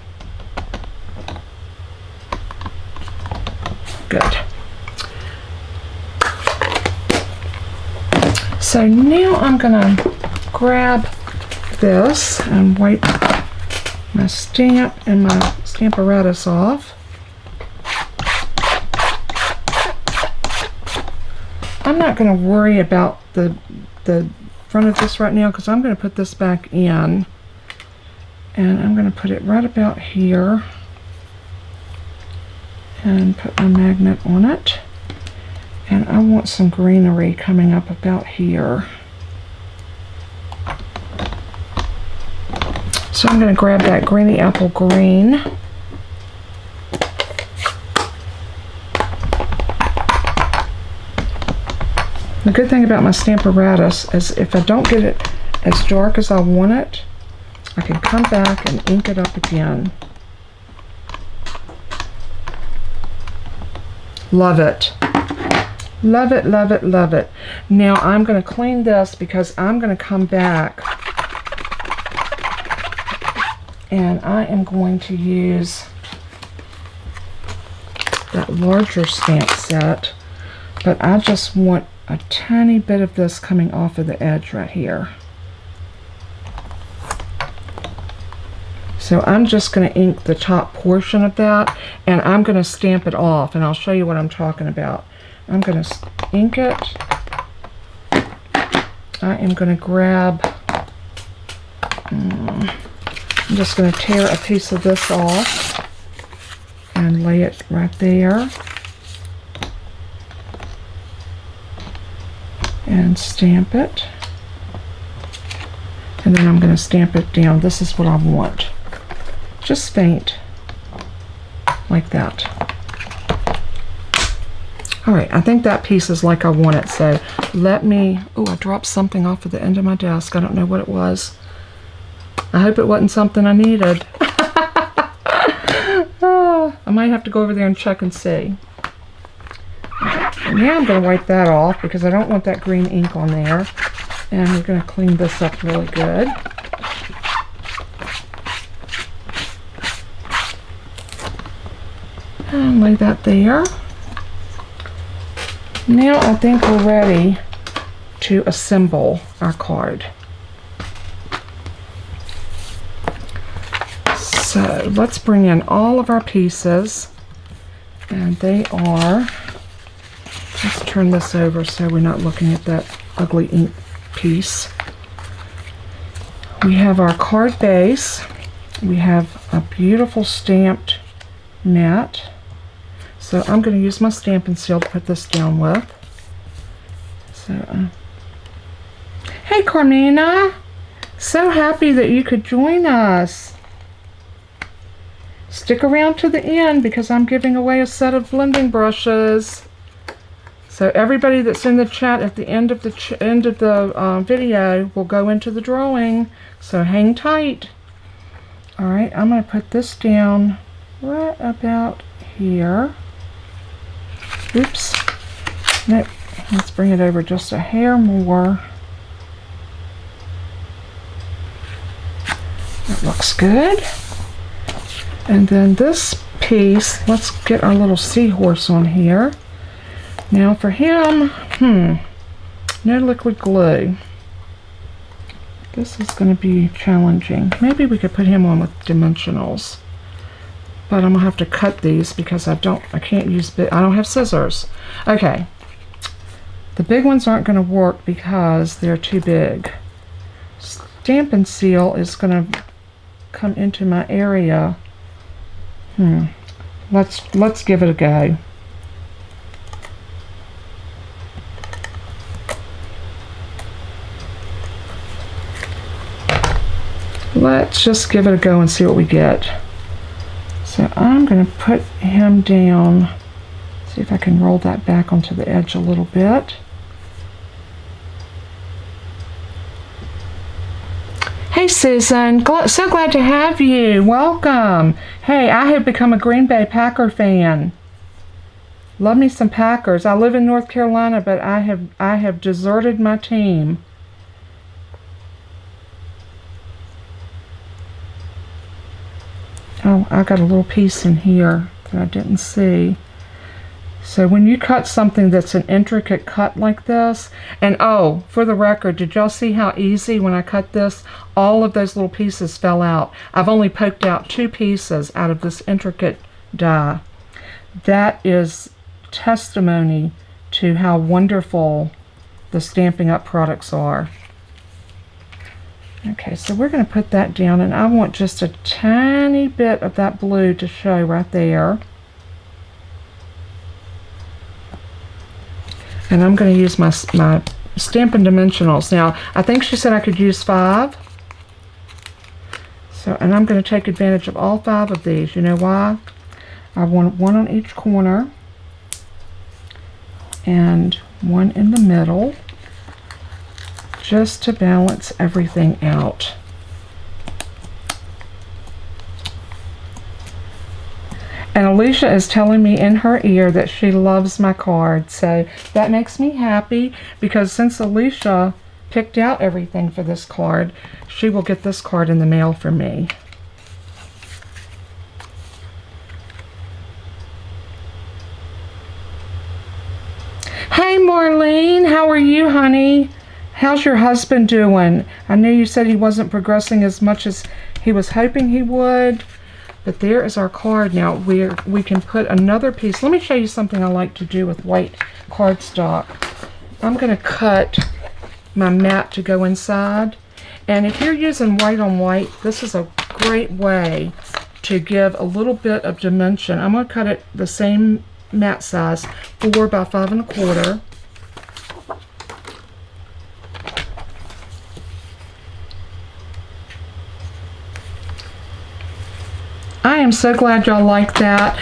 Good. So now I'm going to grab this and wipe my stamp and my Stamperatus off. I'm not going to worry about the front of this right now because I'm going to put this back in, and I'm going to put it right about here and put my magnet on it. And I want some greenery coming up about here. So I'm going to grab that greeny apple green. The good thing about my Stamperatus is if I don't get it as dark as I want it, I can come back and ink it up again. Love it. Love it, love it, love it. Now I'm going to clean this because I'm going to come back and I am going to use that larger stamp set, but I just want a tiny bit of this coming off of the edge right here. So I'm just going to ink the top portion of that, and I'm going to stamp it off, and I'll show you what I'm talking about. I'm going to ink it. I am going to grab, I'm just going to tear a piece of this off and lay it right there. And stamp it. And then I'm going to stamp it down. This is what I want. Just faint. Like that. Alright, I think that piece is like I want it. So let me... Oh, I dropped something off of the end of my desk. I don't know what it was. I hope it wasn't something I needed. I might have to go over there and check and see. now I'm going to wipe that off because I don't want that green ink on there. And we're going to clean this up really good. And lay that there. Now I think we're ready to assemble our card. So let's bring in all of our pieces. And they are, let's turn this over so we're not looking at that ugly ink piece. We have our card base. We have a beautiful stamped mat. So I'm going to use my Stampin Seal to put this down with. So, hey Carmina! So happy that you could join us. Stick around to the end because I'm giving away a set of blending brushes. So everybody that's in the chat at the end of the video will go into the drawing. So hang tight. All right, I'm going to put this down right about here. Oops. Nope. Let's bring it over just a hair more. That looks good. And then this piece, let's get our little seahorse on here. Now for him, no liquid glue. This is going to be challenging. Maybe we could put him on with dimensionals. But I'm going to have to cut these because I can't use, I don't have scissors. Okay. The big ones aren't going to work because they're too big. Stampin Seal is going to come into my area. Let's give it a go. Let's just give it a go and see what we get. So I'm going to put him down. See if I can roll that back onto the edge a little bit. Hey Susan, so glad to have you. Welcome. Hey, I have become a Green Bay Packer fan. Love me some Packers. I live in North Carolina, but I have deserted my team. Oh, I got a little piece in here that I didn't see. So when you cut something that's an intricate cut like this, and oh, for the record, did y'all see how easy when I cut this? All of those little pieces fell out. I've only poked out 2 pieces out of this intricate die. That is testimony to how wonderful the Stampin' Up! Products are. Okay, so we're going to put that down, and I want just a tiny bit of that blue to show right there. And I'm going to use my Stampin' Dimensionals. Now, I think she said I could use 5. So, and I'm going to take advantage of all 5 of these. You know why? I want 1 on each corner and 1 in the middle, just to balance everything out. And Alicia is telling me in her ear that she loves my card. So that makes me happy because since Alicia picked out everything for this card, she will get this card in the mail from me. Hey Marlene, how are you, honey? How's your husband doing? I knew you said he wasn't progressing as much as he was hoping he would. But there is our card. Now we can put another piece. Let me show you something I like to do with white cardstock. I'm going to cut my mat to go inside. And if you're using white on white, this is a great way to give a little bit of dimension. I'm going to cut it the same mat size, 4 by 5 1/4. I am so glad y'all like that.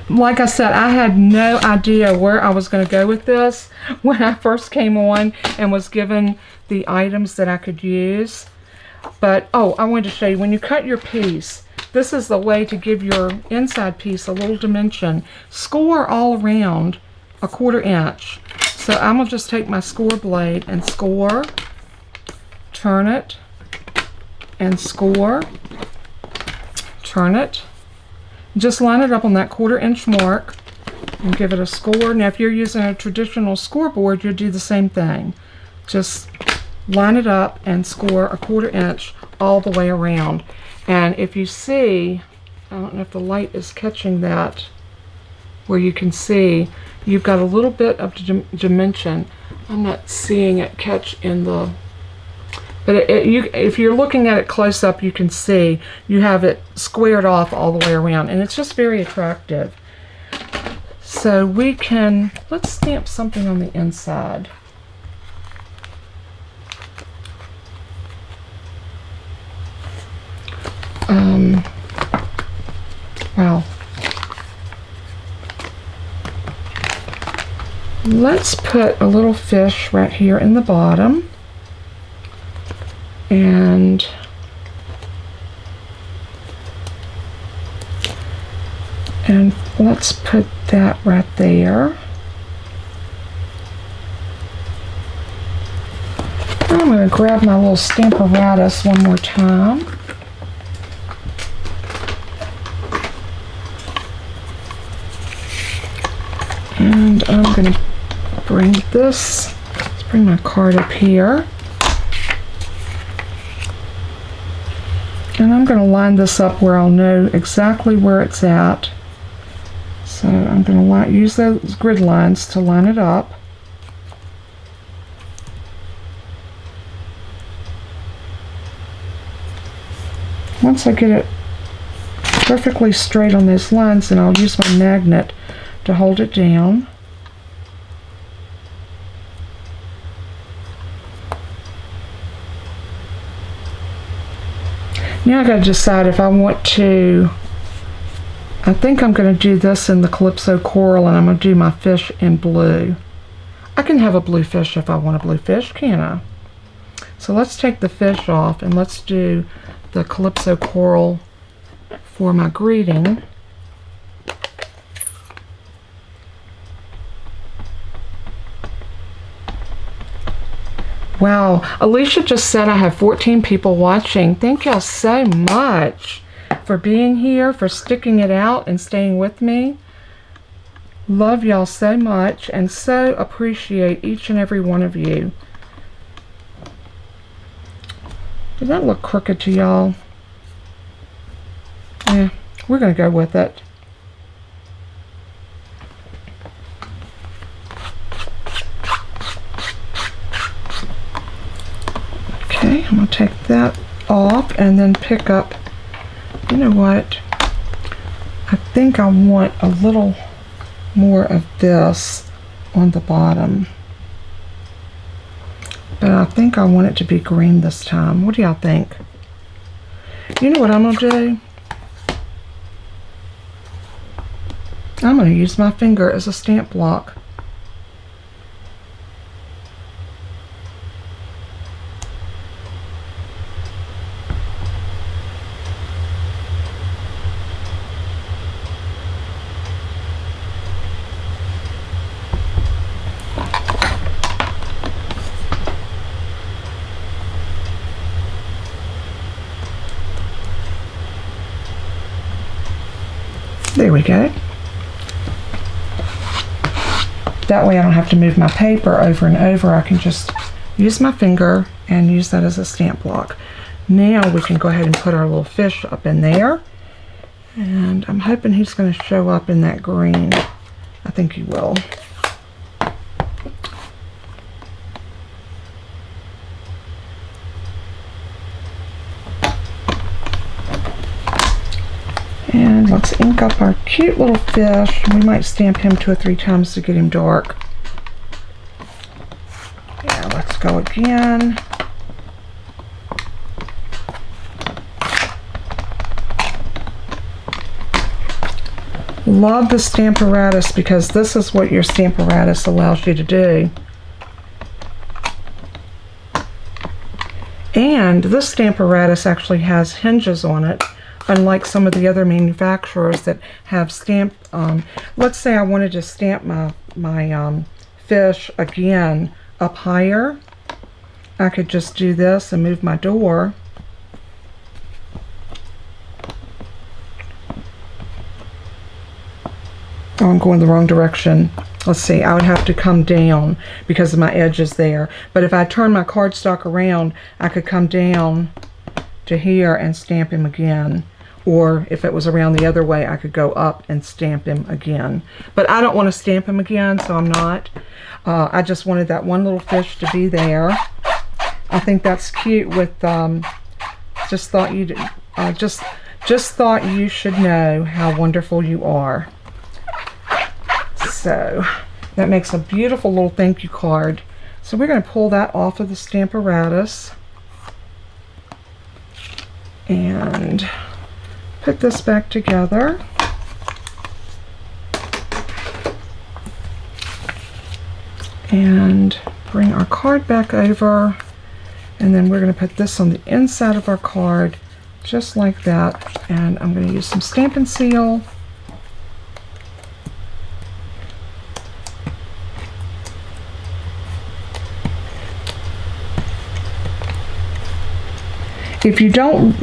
Like I said, I had no idea where I was going to go with this when I first came on and was given the items that I could use. But, oh, I wanted to show you, when you cut your piece, this is the way to give your inside piece a little dimension. Score all around a 1/4 inch. So I'm going to just take my score blade and score, turn it, and score, turn it. Just line it up on that 1/4 inch mark and give it a score. Now if you're using a traditional scoreboard, you'll do the same thing. Just line it up and score a 1/4 inch all the way around. And if you see, I don't know if the light is catching that, where you can see you've got a little bit of dimension. I'm not seeing it catch in the, but if you're looking at it close up, you can see you have it squared off all the way around, and it's just very attractive. So we can, let's stamp something on the inside. Wow. Let's put a little fish right here in the bottom, and let's put that right there. I'm going to grab my little Stamperatus one more time. And I'm going to bring this, let's bring my card up here. And I'm going to line this up where I'll know exactly where it's at. So I'm going to use those grid lines to line it up. Once I get it perfectly straight on those lines, then I'll use my magnet to hold it down. Now I gotta decide if I want to, I think I'm gonna do this in the Calypso Coral, and I'm gonna do my fish in blue. I can have a blue fish if I want a blue fish, can't I? So let's take the fish off and let's do the Calypso Coral for my greeting. Wow, Alicia just said I have 14 people watching. Thank y'all so much for being here, for sticking it out and staying with me. Love y'all so much and so appreciate each and every one of you. Does that look crooked to y'all? Yeah, we're going to go with it. Okay, I'm going to take that off and then pick up, you know what, I think I want a little more of this on the bottom. But I think I want it to be green this time. What do y'all think? You know what I'm going to do? I'm going to use my finger as a stamp block. There we go. That way I don't have to move my paper over and over. I can just use my finger and use that as a stamp block. Now we can go ahead and put our little fish up in there. And I'm hoping he's going to show up in that green. I think he will. And let's ink up our cute little fish. We might stamp him 2 or 3 times to get him dark. Yeah, let's go again. Love the Stamperatus because this is what your Stamperatus allows you to do. And this Stamperatus actually has hinges on it, unlike some of the other manufacturers that have stamp. Let's say I wanted to stamp my fish again up higher. I could just do this and move my door. Oh, I'm going the wrong direction. Let's see, I would have to come down because of my edges there. But if I turn my cardstock around, I could come down to here and stamp him again. Or if it was around the other way, I could go up and stamp him again. But I don't want to stamp him again, so I'm not. I just wanted that one little fish to be there. I think that's cute with, just thought you should know how wonderful you are. So that makes a beautiful little thank you card. So we're going to pull that off of the Stamperatus and put this back together. And bring our card back over, and then we're going to put this on the inside of our card just like that. And I'm going to use some Stampin Seal. If you don't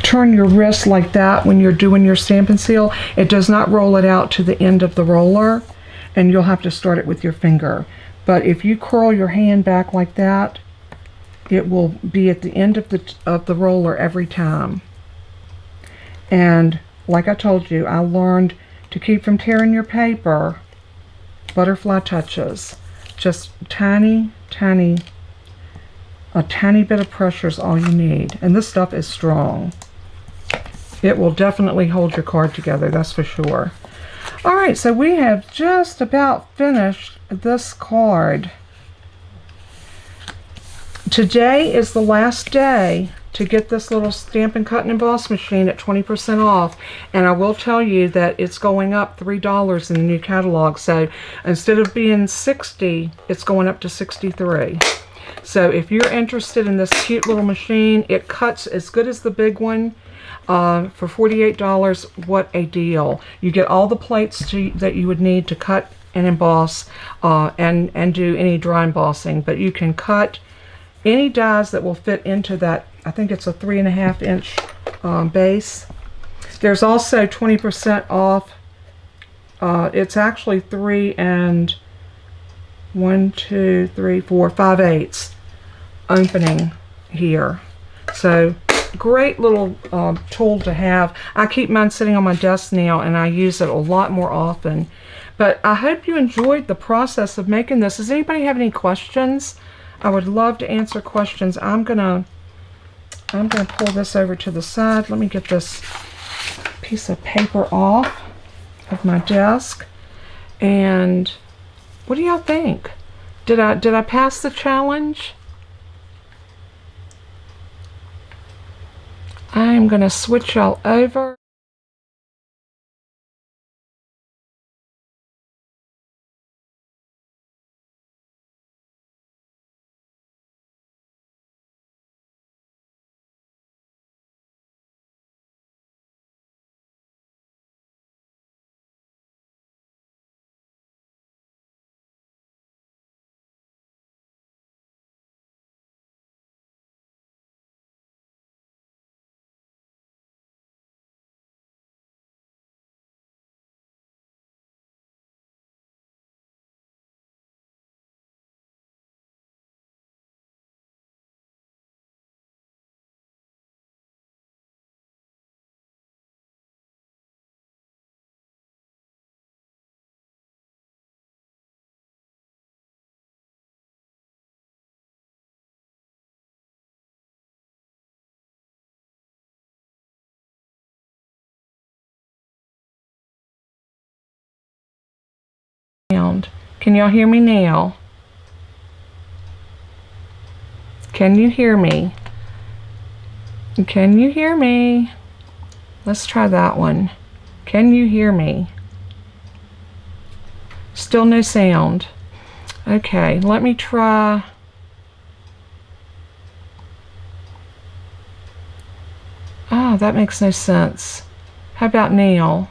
turn your wrist like that when you're doing your Stampin Seal, it does not roll it out to the end of the roller, and you'll have to start it with your finger. But if you curl your hand back like that, it will be at the end of the roller every time. And like I told you, I learned to keep from tearing your paper, butterfly touches. Just tiny, tiny, a tiny bit of pressure is all you need. And this stuff is strong. It will definitely hold your card together, that's for sure. Alright, so we have just about finished this card. Today is the last day to get this little Stampin' Cut and Emboss machine at 20% off, and I will tell you that it's going up $3 in the new catalog. So instead of being $60, it's going up to $63. So if you're interested in this cute little machine, it cuts as good as the big one. For $48, what a deal. You get all the plates that you would need to cut and emboss and do any dry embossing, but you can cut any dies that will fit into that. I think it's a 3.5 inch base. There's also 20% off. It's actually 3 and 1, 2, 3, 4, 5/8 opening here. So great little tool to have. I keep mine sitting on my desk now, and I use it a lot more often. But I hope you enjoyed the process of making this. Does anybody have any questions? I would love to answer questions. I'm gonna pull this over to the side. Let me get this piece of paper off of my desk. And what do y'all think? Did I pass the challenge? I'm gonna switch y'all over. Can y'all hear me now? Can you hear me? Can you hear me? Let's try that one. Can you hear me? Still no sound. Okay, let me try. Oh, Oh, that makes no sense. How about now?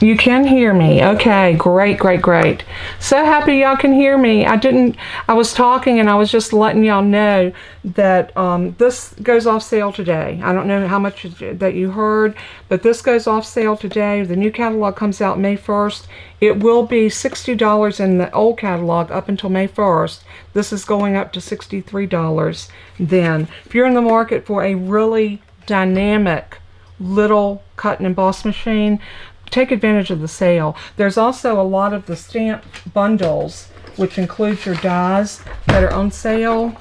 You can hear me. Okay, great, great, great. So happy y'all can hear me. I was talking and I was just letting y'all know that this goes off sale today. I don't know how much that you heard, but this goes off sale today. The new catalog comes out May 1st. It will be $60 in the old catalog up until May 1st. This is going up to $63 then. If you're in the market for a really dynamic little cut and emboss machine, take advantage of the sale. There's also a lot of the stamp bundles, which includes your dies, that are on sale.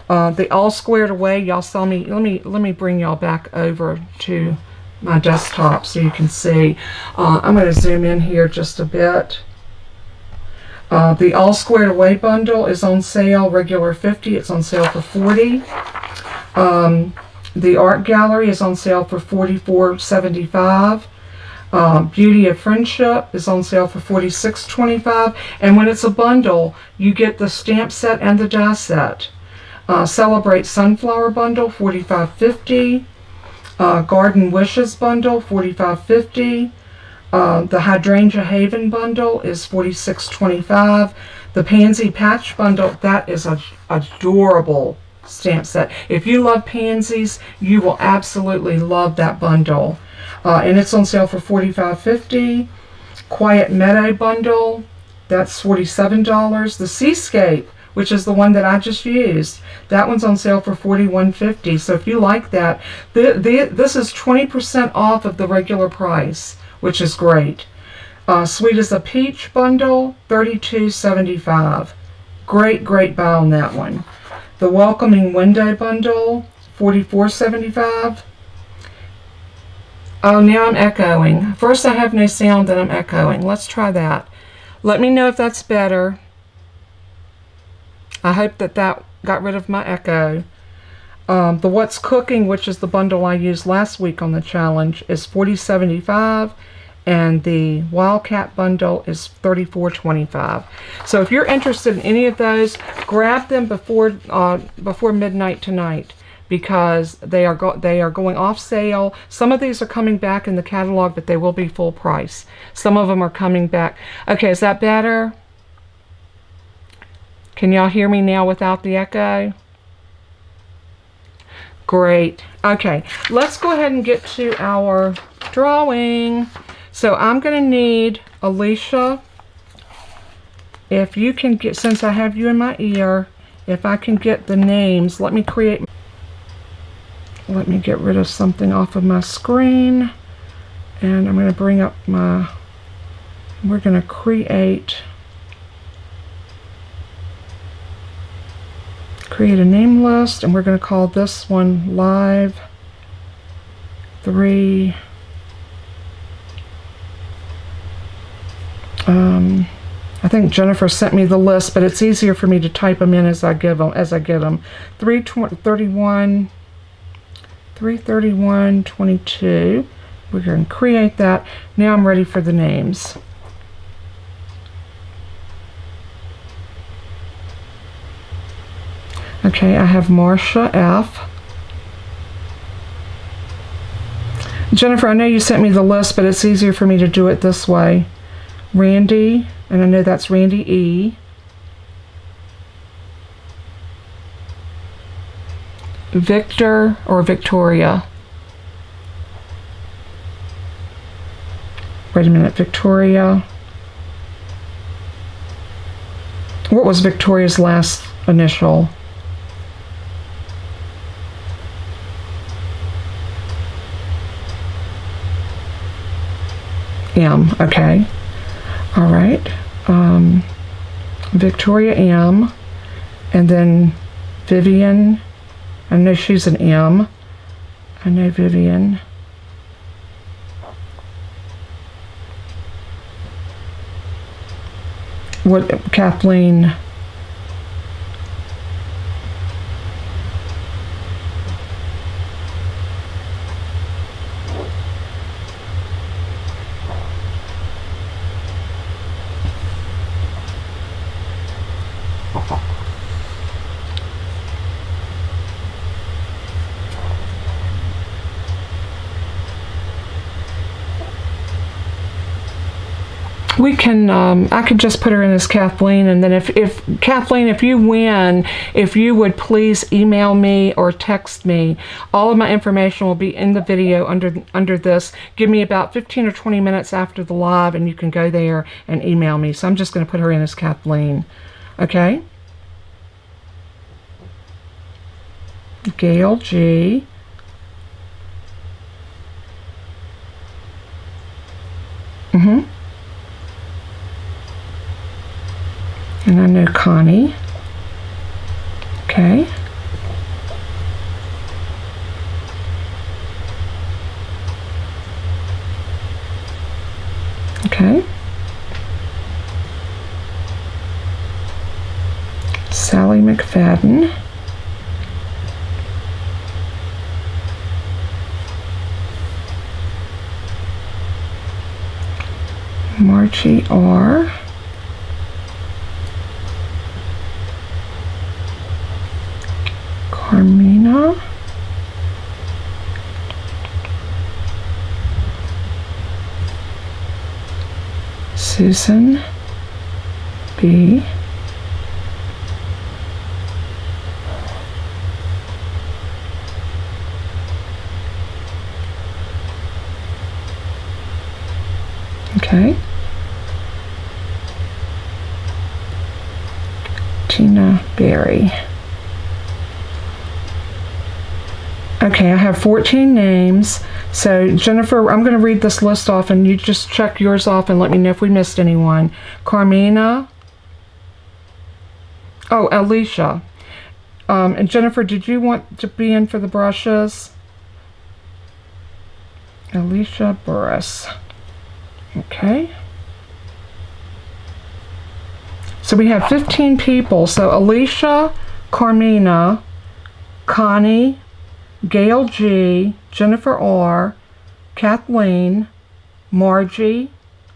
They all squared away. Y'all saw me. Let me bring y'all back over to my desktop so you can see. I'm going to zoom in here just a bit. The all squared away bundle is on sale, regular $50. It's on sale for $40. The art gallery is on sale for $44.75. Beauty of Friendship is on sale for $46.25, and when it's a bundle, you get the stamp set and the die set. Celebrate Sunflower Bundle, $45.50. Garden Wishes Bundle, $45.50. The Hydrangea Haven Bundle is $46.25. The Pansy Patch Bundle, that is an adorable stamp set. If you love pansies, you will absolutely love that bundle. And it's on sale for $45.50. Quiet Meadow Bundle, that's $47. The Seascape, which is the one that I just used, that one's on sale for $41.50. So if you like that, this is 20% off of the regular price, which is great. Sweet as a Peach Bundle, $32.75. Great, great buy on that one. The Welcoming Window Bundle, $44.75. Oh, now I'm echoing. First I have no sound, then I'm echoing. Let's try that. Let me know if that's better. I hope that got rid of my echo. The What's Cooking, which is the bundle I used last week on the challenge, is $40.75, and the Wildcat bundle is $34.25. So if you're interested in any of those, grab them before midnight tonight, because they are going off sale. Some of these are coming back in the catalog, but they will be full price. Some of them are coming back. Okay, is that better? Can y'all hear me now without the echo? Great. Okay, let's go ahead and get to our drawing. So I'm going to need, Alicia, if you can get, since I have you in my ear, if I can get the names, let me get rid of something off of my screen, and I'm going to bring up we're going to create a name list, and we're going to call this one Live 3. I think Jennifer sent me the list, but it's easier for me to type them in as I get them. 331-22. We're going to create that. Now I'm ready for the names. Okay, I have Marcia F. Jennifer, I know you sent me the list, but it's easier for me to do it this way. Randy, and I know that's Randy E. Victor or Victoria. Wait a minute, Victoria. What was Victoria's last initial? M, okay. All right. Victoria M. And then Vivian. I know she's an M. I know Vivian. What, Kathleen? We can, I could just put her in as Kathleen, and then if Kathleen, if you win, if you would please email me or text me. All of my information will be in the video under this. Give me about 15 or 20 minutes after the live, and you can go there and email me. So I'm just going to put her in as Kathleen. Okay? Gail G. And I know Connie. Okay. Okay. Sally McFadden. Margie R. Carmina. Susan B. Okay. Tina Berry. Okay, I have 14 names. So Jennifer, I'm going to read this list off and you just check yours off and let me know if we missed anyone. Carmina. Oh, Alicia. And Jennifer, did you want to be in for the brushes? Alicia Burris. Okay. So we have 15 people. So Alicia, Carmina, Connie, Gail G, Jennifer R, Kathleen, Margie,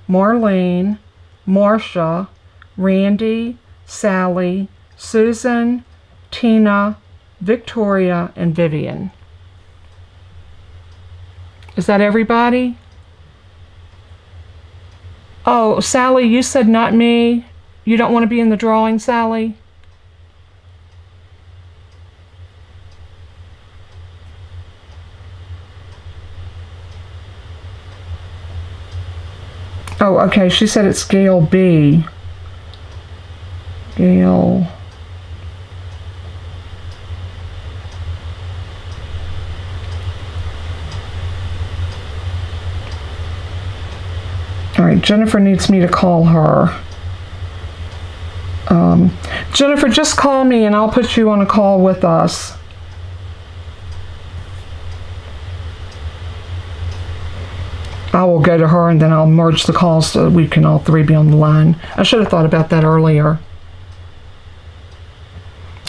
Marlene, Marcia, Randy, Sally, Susan, Tina, Victoria, and Vivian. Is that everybody? Oh, Sally, you said not me. You don't want to be in the drawing, Sally? Oh, okay. She said it's Gail B. Gail. All right, Jennifer needs me to call her. Jennifer, just call me and I'll put you on a call with us. I will go to her and then I'll merge the calls so that we can all three be on the line. I should have thought about that earlier.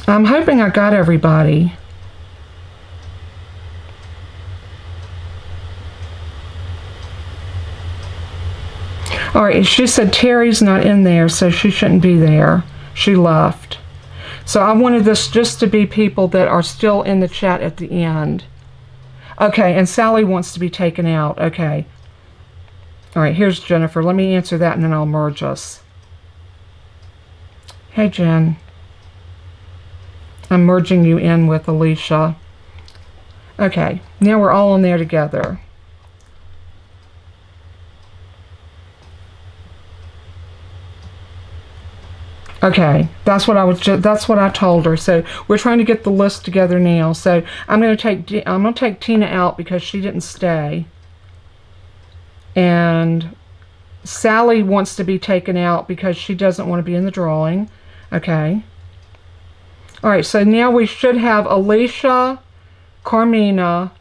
I'm hoping I got everybody. All right, she said Terry's not in there, so she shouldn't be there. She left. So I wanted this just to be people that are still in the chat at the end. Okay, and Sally wants to be taken out. Okay. All right, here's Jennifer. Let me answer that and then I'll merge us. Hey, Jen. I'm merging you in with Alicia. Okay, now we're all in there together. Okay, that's what I told her. So we're trying to get the list together now. So I'm going to take Tina out because she didn't stay. And Sally wants to be taken out because she doesn't want to be in the drawing. Okay. All right, so now we should have Alicia, Carmina,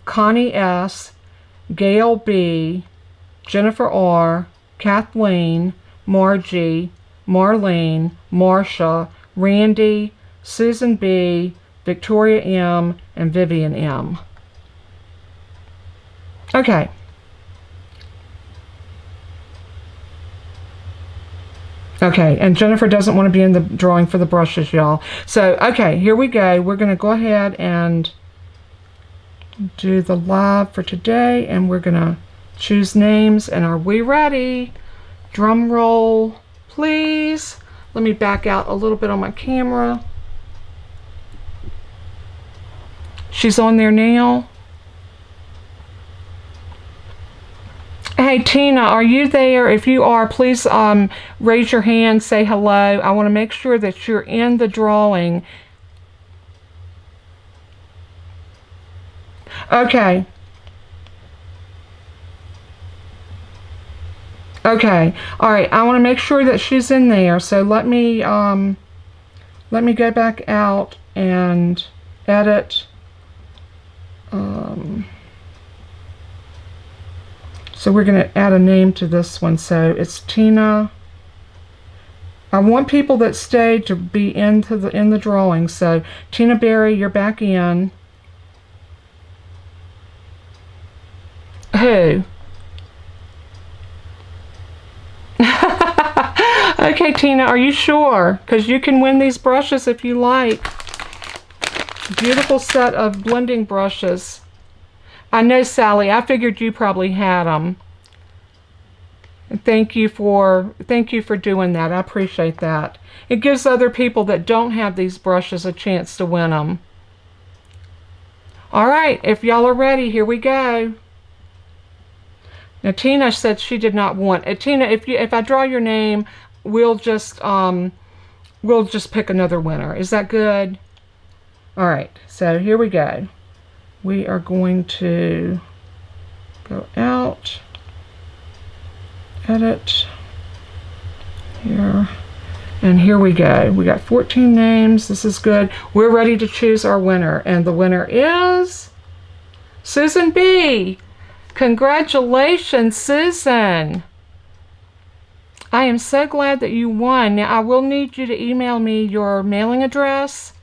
Connie S, Gail B, Jennifer R, Kathleen, Margie, Marlene, Marcia, Randy, Susan B, Victoria M, and Vivian M. Okay. Okay, and Jennifer doesn't want to be in the drawing for the brushes, y'all. So, okay, here we go. We're going to go ahead and do the live for today, and we're going to choose names. And are we ready? Drum roll, please. Let me back out a little bit on my camera. She's on there now. Hey Tina, are you there? If you are, please raise your hand, say hello. I want to make sure that you're in the drawing. Okay. Okay. All right. I want to make sure that she's in there. So let me go back out and edit. So we're going to add a name to this one. So it's Tina. I want people that stayed to be in the drawing. So Tina Berry, you're back in. Who? Okay, Tina, are you sure? Because you can win these brushes if you like. Beautiful set of blending brushes. I know, Sally, I figured you probably had them. Thank you for doing that. I appreciate that. It gives other people that don't have these brushes a chance to win them. All right, if y'all are ready, here we go. Now Tina said she did not want it. Tina, if I draw your name, we'll just pick another winner. Is that good? All right, so here we go. We are going to go out, edit, here, and here we go. We got 14 names. This is good. We're ready to choose our winner, and the winner is Susan B. Congratulations, Susan. I am so glad that you won. Now, I will need you to email me your mailing address.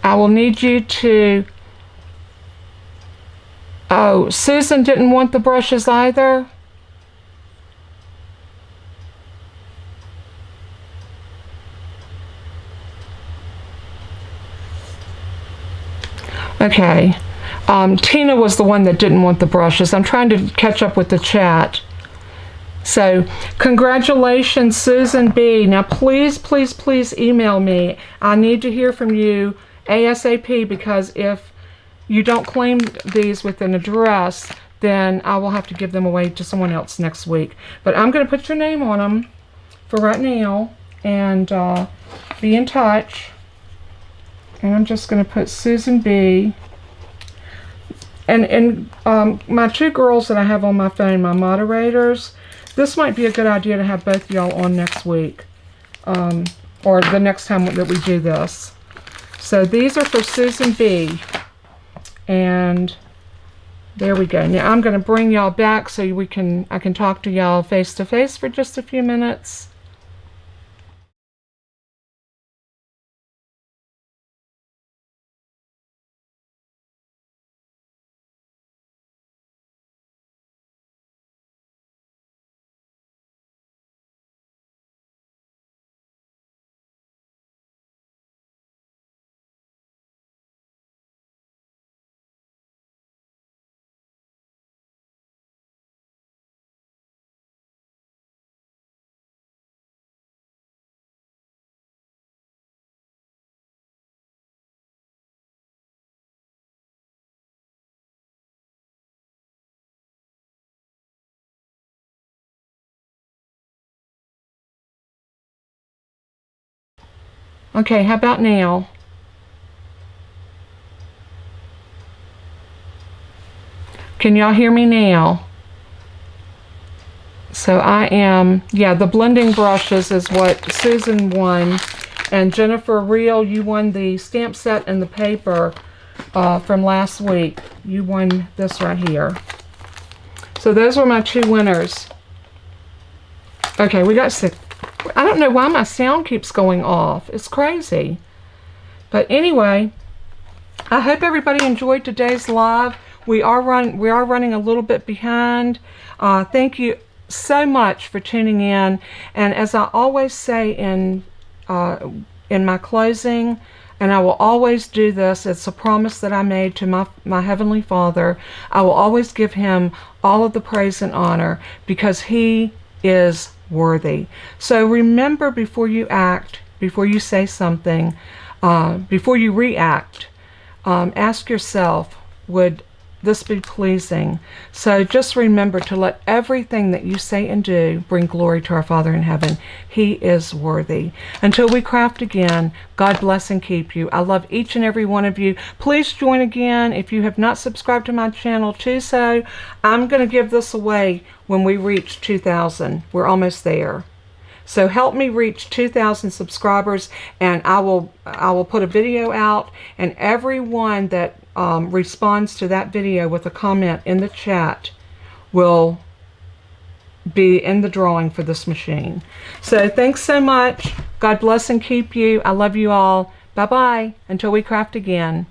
I will need you to... Oh, Susan didn't want the brushes either? Okay. Tina was the one that didn't want the brushes. I'm trying to catch up with the chat. So, congratulations, Susan B. Now, please, please, please email me. I need to hear from you ASAP, because if you don't claim these with an address, then I will have to give them away to someone else next week. But I'm going to put your name on them for right now and be in touch. And I'm just going to put Susan B. And my two girls that I have on my phone, my moderators, this might be a good idea to have both y'all on next week, or the next time that we do this. So these are for Susan B. And there we go. Now I'm going to bring y'all back so I can talk to y'all face to face for just a few minutes. Okay, how about now? Can y'all hear me now? So I am, yeah, the blending brushes is what Susan won. And Jennifer Reel, you won the stamp set and the paper from last week. You won this right here. So those were my two winners. Okay, we got 6. I don't know why my sound keeps going off. It's crazy. But anyway, I hope everybody enjoyed today's live. We are running a little bit behind. Thank you so much for tuning in. And as I always say in my closing, And I will always do this. It's a promise that I made to my Heavenly Father. I will always give Him all of the praise and honor because He is worthy. So remember, before you act, before you say something, before you react, ask yourself, would this be pleasing? So just remember to let everything that you say and do bring glory to our Father in heaven. He is worthy. Until we craft again, God bless and keep you. I love each and every one of you. Please join again. If you have not subscribed to my channel, do so. I'm going to give this away when we reach 2,000. We're almost there. So help me reach 2,000 subscribers, and I will put a video out, and everyone that responds to that video with a comment in the chat will be in the drawing for this machine. So thanks so much. God bless and keep you. I love you all. Bye-bye until we craft again.